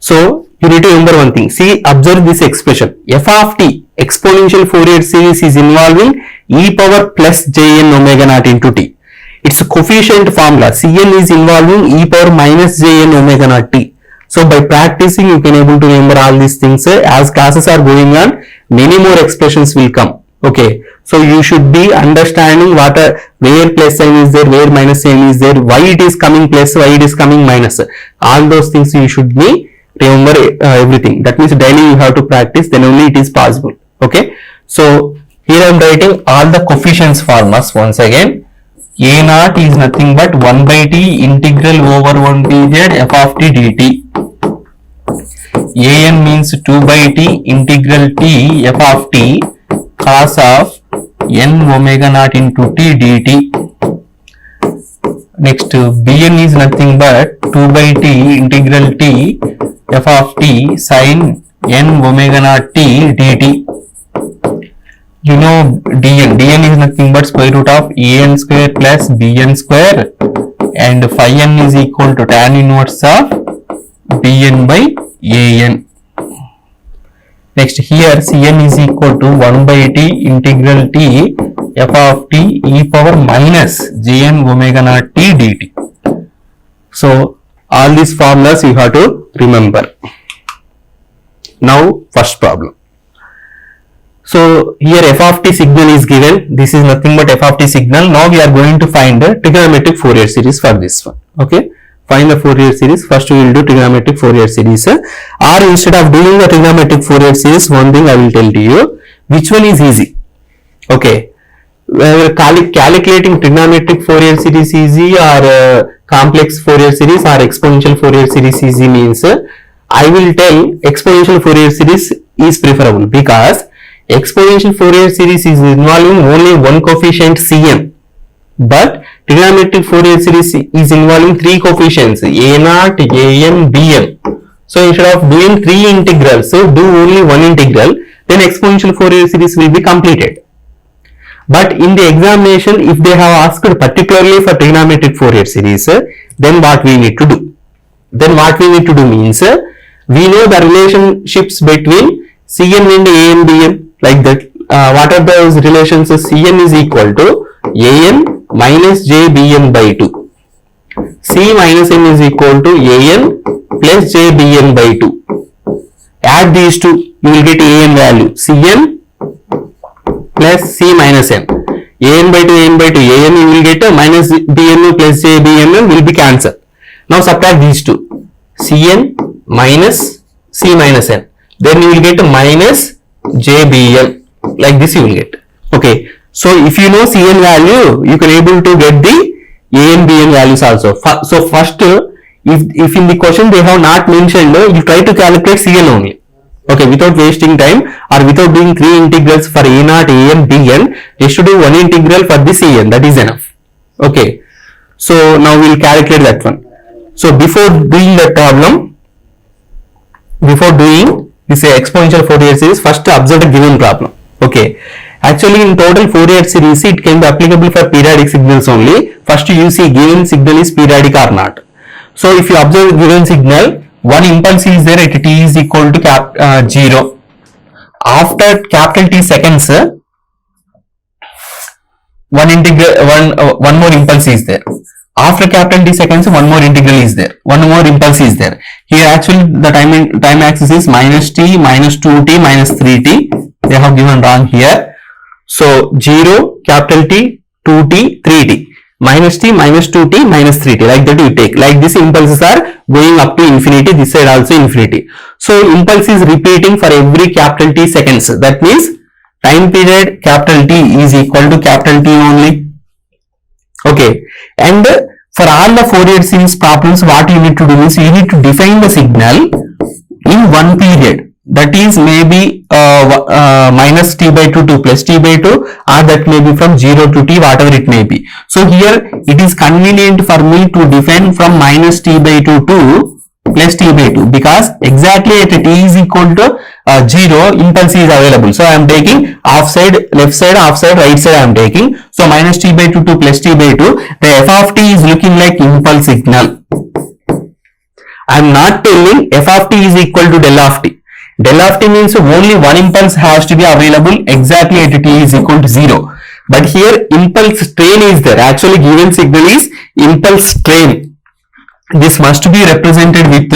So you need to remember one thing. See, observe this expression. F of t exponential Fourier series is involving e power plus jn omega naught into t. It's a coefficient formula. Cn is involving e power minus jn omega naught t. So by practicing you can able to remember all these things. As classes are going on, many more expressions will come. Okay. So you should be understanding what where plus sign is there, where minus sign is there, why it is coming plus, why it is coming minus. All those things you should be remember everything. That means daily you have to practice, then only it is possible. Okay. So here I am writing all the coefficients formulas once again. A naught is nothing but 1 by t integral over one period f of t dt. An means 2 by t integral t f of t cos of n omega naught into t dt. Next, bn is nothing but 2 by t integral t f of t sin n omega naught t dt. You know dn is nothing but square root of an square plus bn square, and phi n is equal to tan inverse of bn by an. Next, here cn is equal to 1 by t integral t f of t e power minus jn omega naught t dt. So all these formulas you have to remember. Now first problem. So here f of t signal is given. This is nothing but f of t signal. Now we are going to find the trigonometric Fourier series for this one. Okay. Find the Fourier series. First we will do trigonometric Fourier series. Or instead of doing the trigonometric Fourier series, one thing I will tell to you. Which one is easy? Okay. whether calculating trigonometric Fourier series easy or complex Fourier series or exponential Fourier series easy means I will tell exponential Fourier series is preferable because exponential Fourier series is involving only one coefficient Cn, but trigonometric Fourier series is involving three coefficients a0, an, bn. So instead of doing three integrals, so do only one integral, then exponential Fourier series will be completed. But in the examination, if they have asked particularly for trigonometric Fourier series, then what we need to do? Then what we need to do means, we know the relationships between Cn and an, bn, like that. What are those relations? Cn is equal to an minus jbn by 2. C minus n is equal to an plus jbn by 2. Add these two, you will get an value Cn plus C minus n. An by 2, an you will get minus bn plus jbn will be cancelled. Now subtract these two, Cn minus C minus n. Then you will get minus jbn, like this you will get. Okay, so if you know Cn value, you can able to get the an, bn values also. So first, if in the question they have not mentioned, you try to calculate Cn only. Okay, without wasting time or without doing three integrals for a0, an, bn, just to do one integral for the Cn, that is enough. Okay, so now we will calculate that one. So before doing the problem, before doing this exponential Fourier series, first observe the given problem. Okay, actually in total Fourier series it can be applicable for periodic signals only. First you see given signal is periodic or not. So if you observe given signal, one impulse is there at t is equal to 0. After capital T seconds, one more impulse is there. After capital T seconds, one more integral is there. One more impulse is there. Here actually the time axis is minus t, minus 2t, minus 3t. They have given wrong here. So 0, capital T, 2t, 3t. Minus t, minus 2t, minus 3t, like that you take. Like this impulses are going up to infinity, this side also infinity. So impulse is repeating for every capital T seconds. That means time period capital T is equal to capital T only. Okay, and for all the Fourier series problems, what you need to do is you need to define the signal in one period. That is maybe minus t by 2 to plus t by 2, or that may be from 0 to t, whatever it may be. So here it is convenient for me to define from minus t by 2 to plus t by 2, because exactly at t is equal to 0 impulse is available. So I am taking off side, left side, off side, right side I am taking. So minus t by 2 to plus t by 2, the f of t is looking like impulse signal. I am not telling f of t is equal to del of t. Del of t means only one impulse has to be available exactly at t is equal to 0. But here impulse train is there. Actually given signal is impulse train. This must be represented with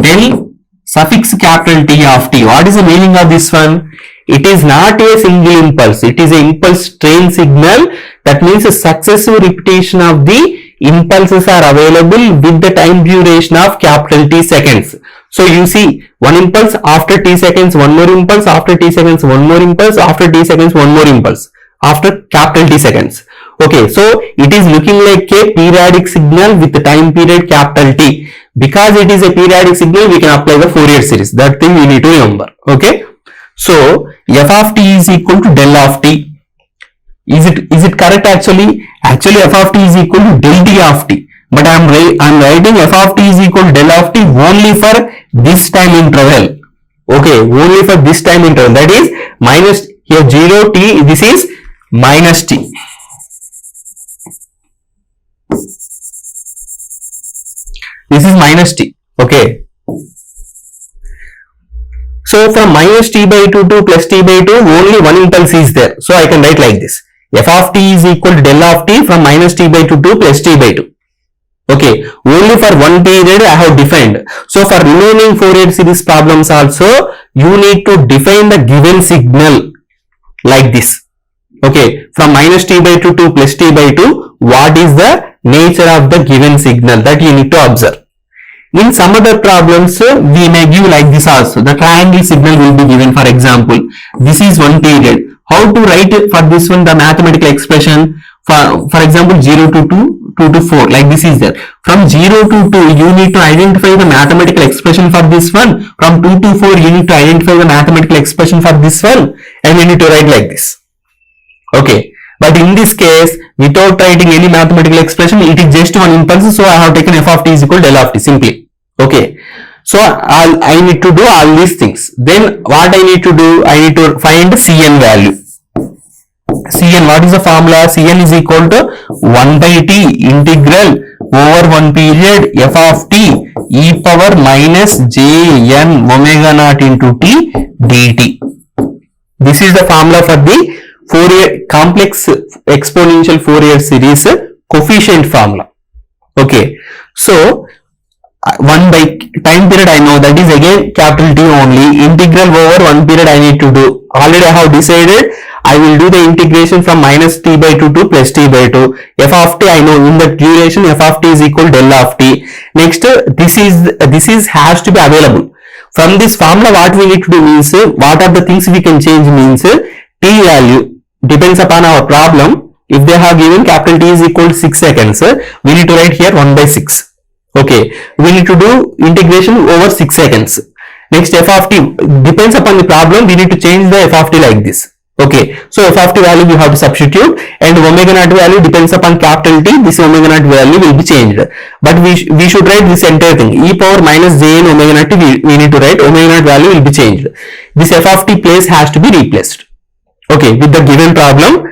del suffix capital T of t. What is the meaning of this one? It is not a single impulse. It is an impulse train signal. That means a successive repetition of the impulses are available with the time duration of capital T seconds. So you see one impulse, after t seconds one more impulse, after t seconds one more impulse, after t seconds one more impulse, after capital T seconds. Okay, so it is looking like a periodic signal with the time period capital T. Because it is a periodic signal, we can apply the Fourier series. That thing we need to remember. Okay, so f of t is equal to del of t. Is it correct actually? Actually f of t is equal to del t of t. But I am writing f of t is equal to del of t only for this time interval. Okay, only for this time interval. That is minus here 0 t. This is minus t. This is minus t. Okay. So from minus t by 2 to plus t by 2, only one impulse is there. So I can write like this. F of t is equal to del of t from minus t by 2 to plus t by 2. Okay, only for one period I have defined. So for remaining Fourier series problems also, you need to define the given signal like this. Okay, from minus t by 2 to plus t by 2, what is the nature of the given signal, that you need to observe. In some other problems, we may give like this also. The triangle signal will be given. For example, this is one period. how to write for this one the mathematical expression for example 0 to 2 to 4, like this is there. From 0 to 2 you need to identify the mathematical expression for this one. From 2 to 4 you need to identify the mathematical expression for this one, and you need to write like this. Okay, but in this case without writing any mathematical expression, it is just one impulse, so I have taken f of t is equal to del of t simply. Okay, so I need to do all these things. Then what I need to do, I need to find Cn value. Cn, what is the formula? Cn is equal to 1 by t integral over one period f of t e power minus jn omega naught into t dt. This is the formula for the Fourier complex exponential Fourier series coefficient formula. Okay, so 1 by time period I know, that is again capital T only. Integral over one period I need to do. Already I have decided I will do the integration from minus t by 2 to plus t by 2. F of t I know, in the duration f of t is equal to del of t. Next this is has to be available. From this formula what we need to do means, what are the things we can change means, t value depends upon our problem. If they have given capital T is equal to 6 seconds, we need to write here 1 by 6. Okay, we need to do integration over 6 seconds. Next f of t depends upon the problem, we need to change the f of t like this. Okay, so f of t value we have to substitute, and omega naught value depends upon capital T, this omega naught value will be changed. But we should write this entire thing, e power minus jn omega naught t, we need to write omega naught value will be changed. This f of t place has to be replaced. Okay, with the given problem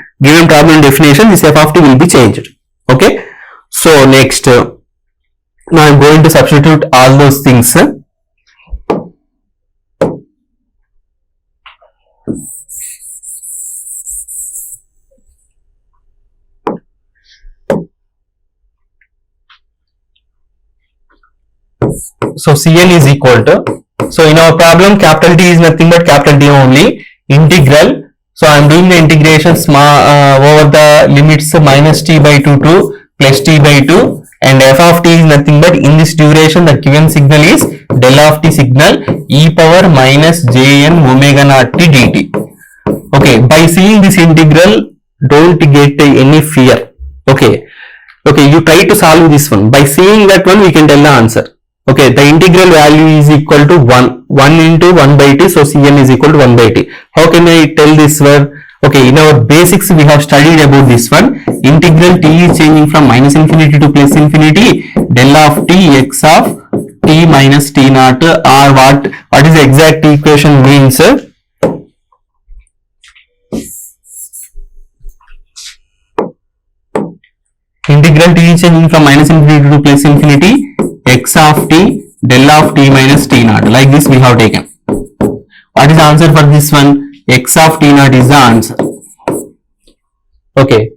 definition, this f of t will be changed. Okay, so next now I am going to substitute all those things. So Cn is equal to, so in our problem capital T is nothing but capital T only, integral. So I am doing the integration over the limits minus t by 2 to plus t by 2, and f of t is nothing but, in this duration the given signal is del of t signal e power minus jn omega naught t dt. Okay, by seeing this integral don't get any fear. Okay, you try to solve this one. By seeing that one we can tell the answer. Okay, the integral value is equal to 1 into 1 by t, so Cn is equal to 1 by t. How can I tell this one? Okay, in our basics we have studied about this one. Integral t is changing from minus infinity to plus infinity, del of t x of t minus t naught, or what is the exact equation means? Integral t is changing from minus infinity to plus infinity, x of t del of t minus t naught, like this we have taken. What is the answer for this one? X of t naught is the answer. Okay,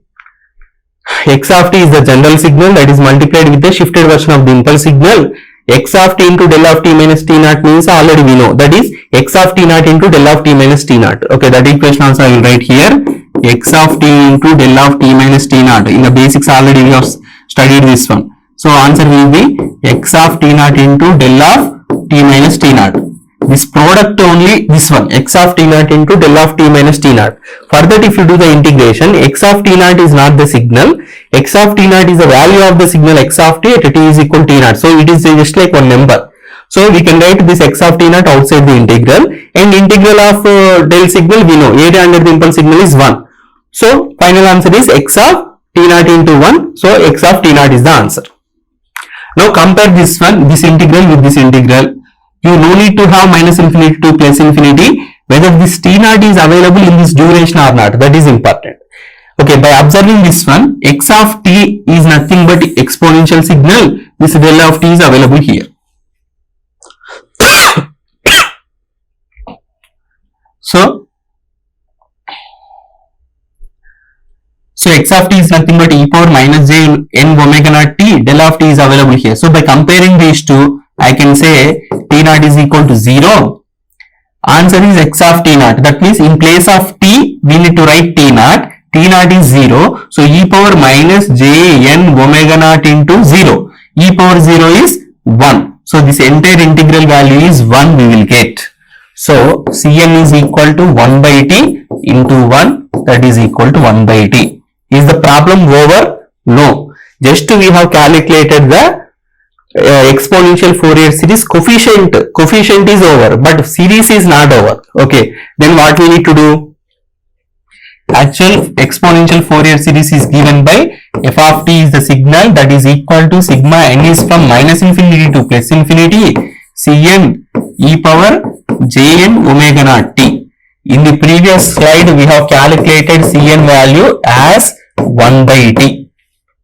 x of t is the general signal that is multiplied with the shifted version of the impulse signal. X of t into del of t minus t naught means already we know, that is x of t naught into del of t minus t naught. Okay, that equation also I will write here, x of t into del of t minus t naught. In the basics already we have studied this one. So answer will be x of t naught into del of t minus t naught. This product only, this one, x of t naught into del of t minus t naught. For that if you do the integration, x of t naught is not the signal, x of t naught is the value of the signal x of t at t is equal to t naught. So it is just like one number. So we can write this x of t naught outside the integral, and integral of del signal we know, area under the impulse signal is 1. So final answer is x of t naught into 1. So x of t naught is the answer. Now compare this one, this integral with this integral. You no need to have minus infinity to plus infinity, whether this t naught is available in this duration or not, that is important. Okay, by observing this one, x of t is nothing but exponential signal, this del of t is available here. So x of t is nothing but e power minus j n omega naught t, del of t is available here. So by comparing these two, I can say t naught is equal to 0. Answer is x of t naught. That means in place of t, we need to write t naught. T naught is 0. So e power minus j n omega naught into 0. E power 0 is 1. So this entire integral value is 1 we will get. So Cn is equal to 1 by t into 1, that is equal to 1 by t. Is the problem over? No. Just we have calculated the exponential Fourier series coefficient. Coefficient is over, but series is not over. Okay. Then what we need to do? Actual exponential Fourier series is given by f of t is the signal that is equal to sigma n is from minus infinity to plus infinity Cn e power jn omega naught t. In the previous slide we have calculated Cn value as 1 by t.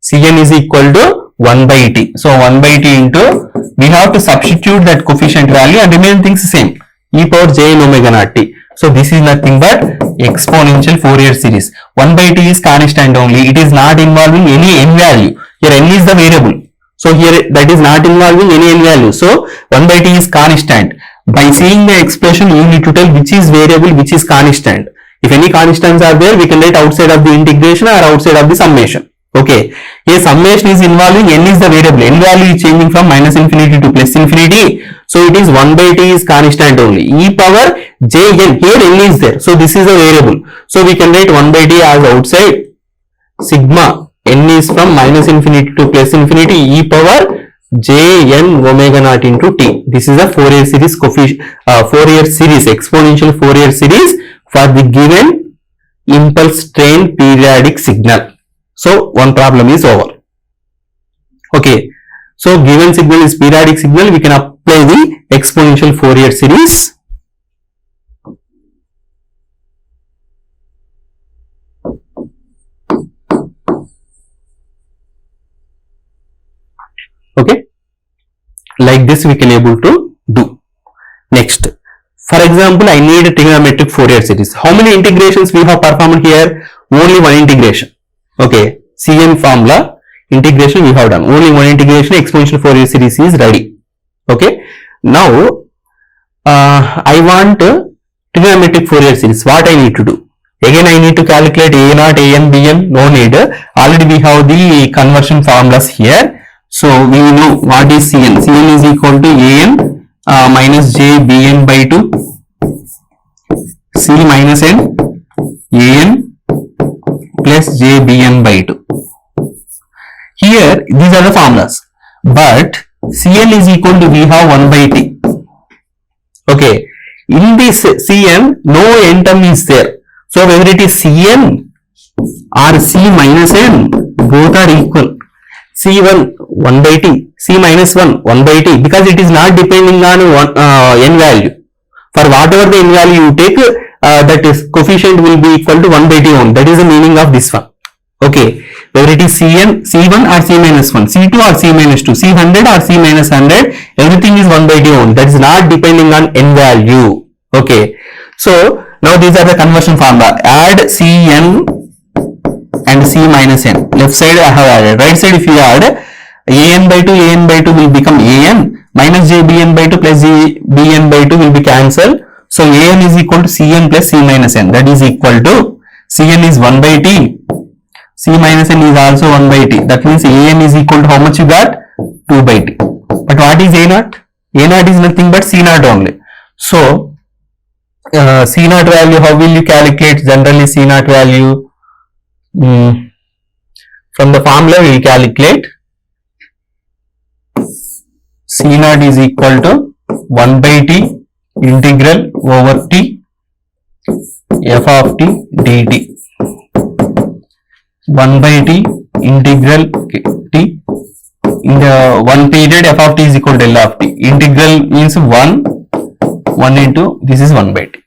Cn is equal to 1 by t. So 1 by t into, we have to substitute that coefficient value and remain things same, e power jn omega naught t. So this is nothing but exponential Fourier series. 1 by t is constant only. It is not involving any n value. Here n is the variable. So here that is not involving any n value. So 1 by t is constant. By seeing the expression, you need to tell which is variable, which is constant. If any constants are there, we can write outside of the integration or outside of the summation. Okay. Here summation is involving n is the variable. N value is changing from minus infinity to plus infinity. So it is 1 by t is constant only. E power jn, here n is there. So this is a variable. So we can write 1 by t as outside sigma n is from minus infinity to plus infinity e power jn omega naught into t. This is a Fourier series Fourier series, exponential Fourier series for the given impulse train periodic signal. So one problem is over. Okay. So given signal is periodic signal, we can apply the exponential Fourier series. Okay. Like this we can able to do. Next. For example, I need a trigonometric Fourier series. How many integrations we have performed here? Only one integration. Okay. Cn formula integration we have done. Only one integration, exponential Fourier series is ready. Okay. Now, I want trigonometric Fourier series. What I need to do? Again, I need to calculate a0, an, bn. No need. Already we have the conversion formulas here. So we know what is Cn. Cn is equal to an minus j bn by 2 c minus n an plus j bn by 2. Here these are the formulas, but Cn is equal to, we have 1 by t. Okay, in this Cn no n term is there. So whether it is Cn or c minus n, both are equal. C1 1 by t, c minus 1 1 by t, because it is not depending on n value. For whatever the n value you take, that is coefficient will be equal to 1 by t only. That is the meaning of this one. Okay, whether it is Cn, C1 or C minus 1, C2 or C minus 2, C100 or C minus 100, everything is 1 by t only. That is not depending on n value. Okay, so now these are the conversion formula. Add Cn and c minus n. Left side I have added. Right side if you add an by 2 will become an minus j bn by 2 plus j bn by 2 will be cancelled. So an is equal to Cn plus c minus n. That is equal to Cn is 1 by t. C minus n is also 1 by t. That means an is equal to how much you got? 2 by t. But what is a0? a0 is nothing but c0 only. So c0 value, how will you calculate? Generally c0 value, from the formula we will calculate c0 is equal to 1 by t integral over t f of t dt. 1 by t integral t, in the one period f of t is equal to L of t. Integral means 1 into this is 1 by t.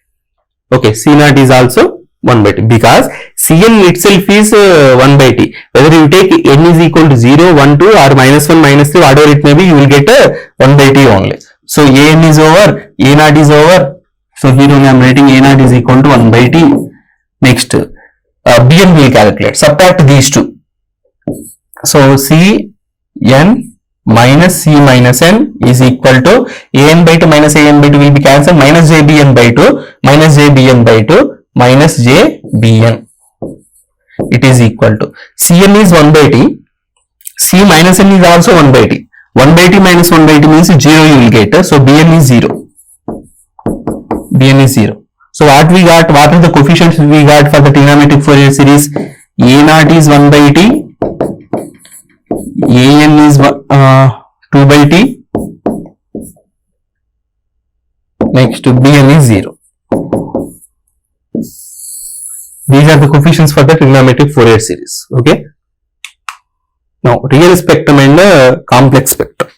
Okay, C0 is also 1 by t, because Cn itself is 1 by t. Whether you take n is equal to 0, 1, 2 or minus 1, minus 3, whatever it may be, you will get 1 by t only. So an is over, a0 is over. So here only I am writing a0 is equal to 1 by t. Next, bn will calculate. Subtract these two. So Cn minus c minus n is equal to an by 2 minus an by 2 will be cancelled, minus j bn by 2 minus j bn by 2 minus j bn. It is equal to Cn is 1 by t, c minus n is also 1 by t. 1 by t minus 1 by t means 0 you will get. So bn is 0. Bn is 0. So what we got, what are the coefficients we got for the trigonometric Fourier series? A0 is 1 by t, an is 2 by t, next bn is 0. These are the coefficients for the trigonometric Fourier series. Okay. Now real spectrum and complex spectrum.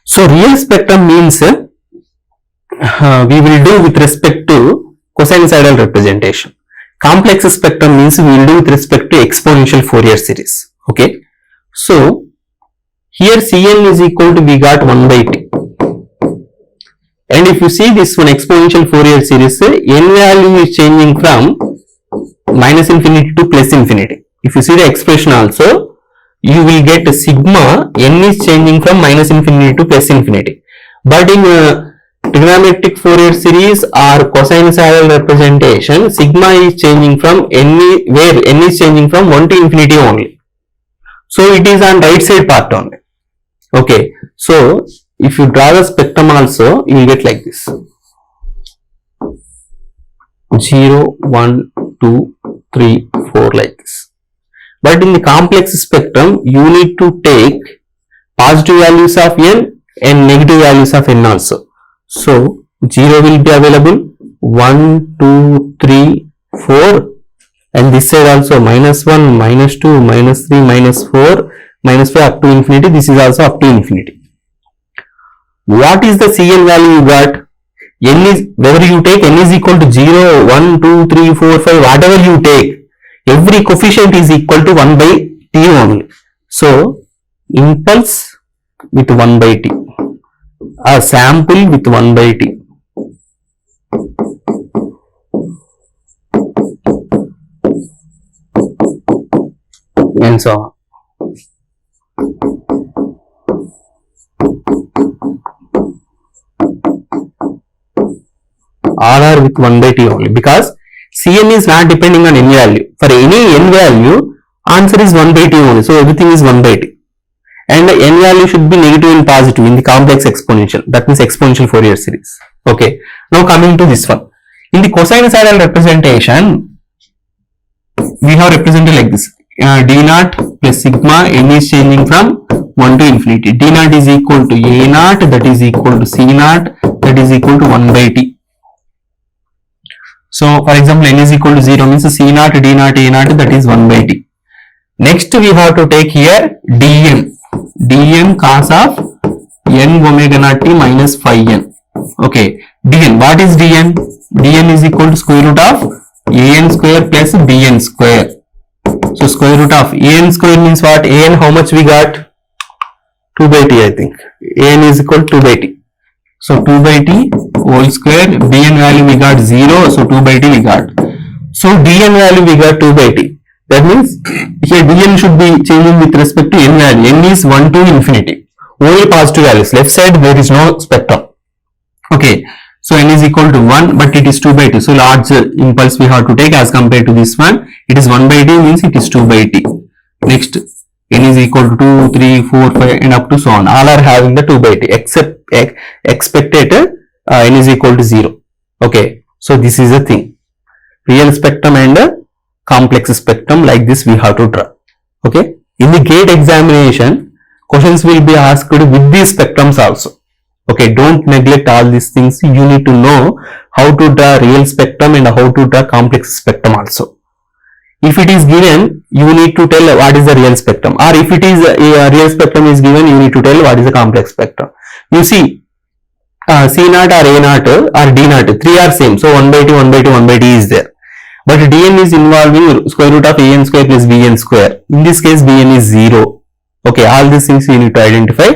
So real spectrum means we will do with respect to cosinusoidal representation. Complex spectrum means we will do with respect to exponential Fourier series. Okay. So here Cn is equal to, we got 1 by t. And if you see this one exponential Fourier series, n value is changing from minus infinity to plus infinity. If you see the expression also, you will get sigma n is changing from minus infinity to plus infinity. But in trigonometric Fourier series or cosinusoidal representation, sigma is changing from where n is changing from 1 to infinity only. So it is on right side part only. Okay. So if you draw the spectrum also, you will get like this: 0, 1, 2, 3, 4, like this. But in the complex spectrum, you need to take positive values of n and negative values of n also. So 0 will be available, 1, 2, 3, 4, and this side also minus 1, minus 2, minus 3, minus 4, minus 5 up to infinity. This is also up to infinity. What is the Cn value you got? N is, whether you take n is equal to 0, 1, 2, 3, 4, 5, whatever you take, every coefficient is equal to 1 by t only. So impulse with 1 by t, a sample with 1 by t. And so on. All are with 1 by t only, because Cn is not depending on n value. For any n value, answer is 1 by t only. So everything is 1 by t. And the n value should be negative and positive in the complex exponential. That means exponential Fourier series. Okay. Now coming to this one. In the cosinusoidal representation, we have represented like this: d0 plus sigma, n is changing from 1 to infinity. d0 is equal to a0, that is equal to c0, that is equal to 1 by t. So for example, n is equal to 0 means c0, d0, a0, that is 1 by t. Next we have to take here dn. dn cos of n omega naught t minus phi n. Okay. dn. What is dn? dn is equal to square root of an square plus bn square. So square root of an square means what? An, how much we got? 2 by t, I think. An is equal to 2 by t. So 2 by t whole square, bn value we got 0, so 2 by t we got. So dn value we got 2 by t. That means here dn should be changing with respect to n value. N is 1 to infinity. Only positive values. Left side there is no spectrum. Okay. So n is equal to 1, but it is 2 by t. So large impulse we have to take as compared to this one. It is 1 by t means it is 2 by t. Next, n is equal to 2, 3, 4, 5 and up to so on. All are having the 2 by t except expected n is equal to 0. Okay. So this is the thing. Real spectrum and complex spectrum, like this we have to draw. Okay. In the GATE examination, questions will be asked with these spectrums also. Okay, don't neglect all these things. You need to know how to draw real spectrum and how to draw complex spectrum also. If it is given, you need to tell what is the real spectrum, or if it is a real spectrum is given, you need to tell what is the complex spectrum. You see, C0 or A0 or D0, 3 are same. So 1 by t, 1 by t, 1 by t is there. But dn is involving square root of an square plus bn square. In this case, bn is 0. Okay, all these things you need to identify.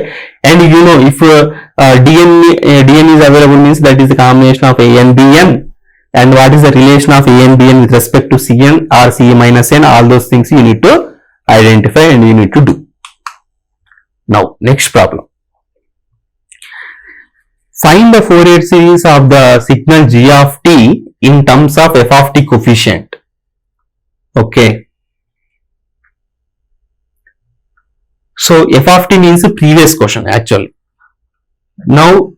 And you know, if dn is available, means that is the combination of a and bn. And what is the relation of a and bn with respect to cn or c minus n, all those things you need to identify and you need to do. Now, next problem. Find the Fourier series of the signal g of t in terms of f of t coefficient. Okay. So f of t means the previous question actually. Now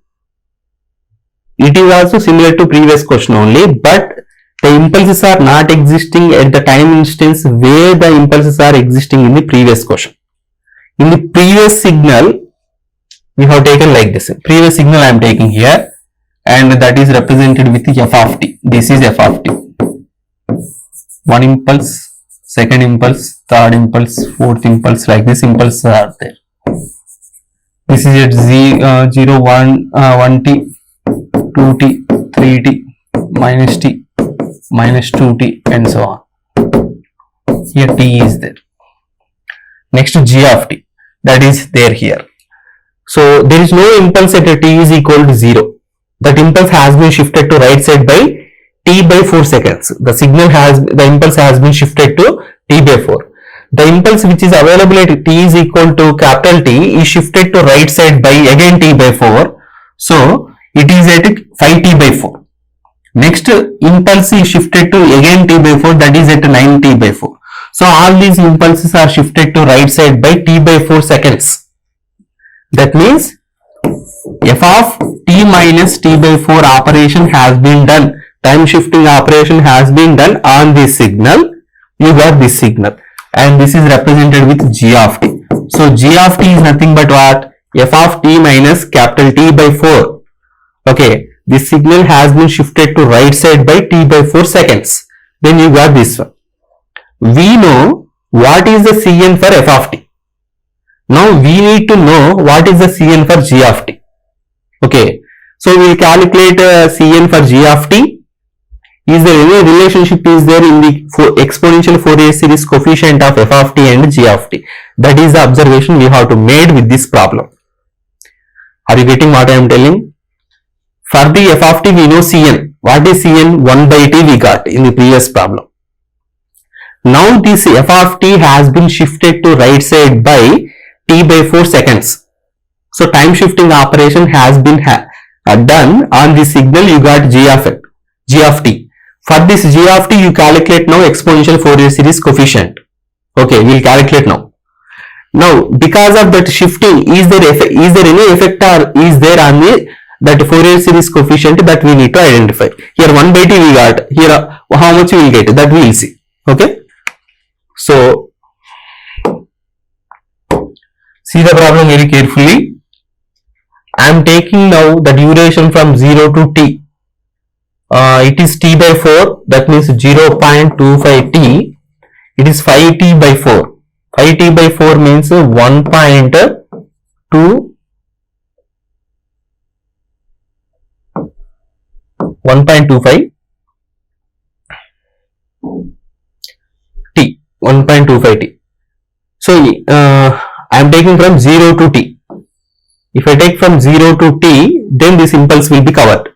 it is also similar to previous question only, but the impulses are not existing at the time instance where the impulses are existing in the previous question. In the previous signal, we have taken like this. Previous signal I am taking here, and that is represented with f of t. This is f of t. One impulse, second impulse, third impulse, fourth impulse, like this impulses are there. This is at 0, 1, 1t, 2t, 3t, minus t, minus 2t, and so on. Here t is there. Next g of t, that is there here. So there is no impulse at t is equal to 0. That impulse has been shifted to right side by t by 4 seconds. The impulse has been shifted to t by 4. The impulse which is available at t is equal to capital T is shifted to right side by again t by 4. So it is at 5t by 4. Next impulse is shifted to again t by 4, that is at 9t by 4. So all these impulses are shifted to right side by t by 4 seconds. That means f of t minus t by 4 operation has been done. Time shifting operation has been done on this signal. You got this signal, and this is represented with g of t. So g of t is nothing but what? F of t minus capital T by 4. Okay, this signal has been shifted to right side by t by 4 seconds. Then you got this one. We know what is the Cn for f of t. Now we need to know what is the Cn for g of t. Okay, so we will calculate Cn for g of t. Is there any relationship is there in the exponential Fourier series coefficient of f of t and g of t? That is the observation we have to made with this problem. Are you getting what I am telling? For the f of t we know Cn. What is Cn? 1 by t we got in the previous problem. Now this f of t has been shifted to right side by t by 4 seconds. So time shifting operation has been done on the signal. You got g of t. For this g of t, you calculate now exponential Fourier series coefficient. Okay, we will calculate now. Now, because of that shifting, is there any effect or is there on that Fourier series coefficient that we need to identify? Here 1 by t we got. Here how much we will get, that we will see. Okay. So see the problem very carefully. I am taking now the duration from 0 to t. It is t by 4, that means 0.25 t. It is 5t by 4. 5t by 4 means 1.25 t. 1.25 t. So I am taking from 0 to t. If I take from 0 to t, then this impulse will be covered.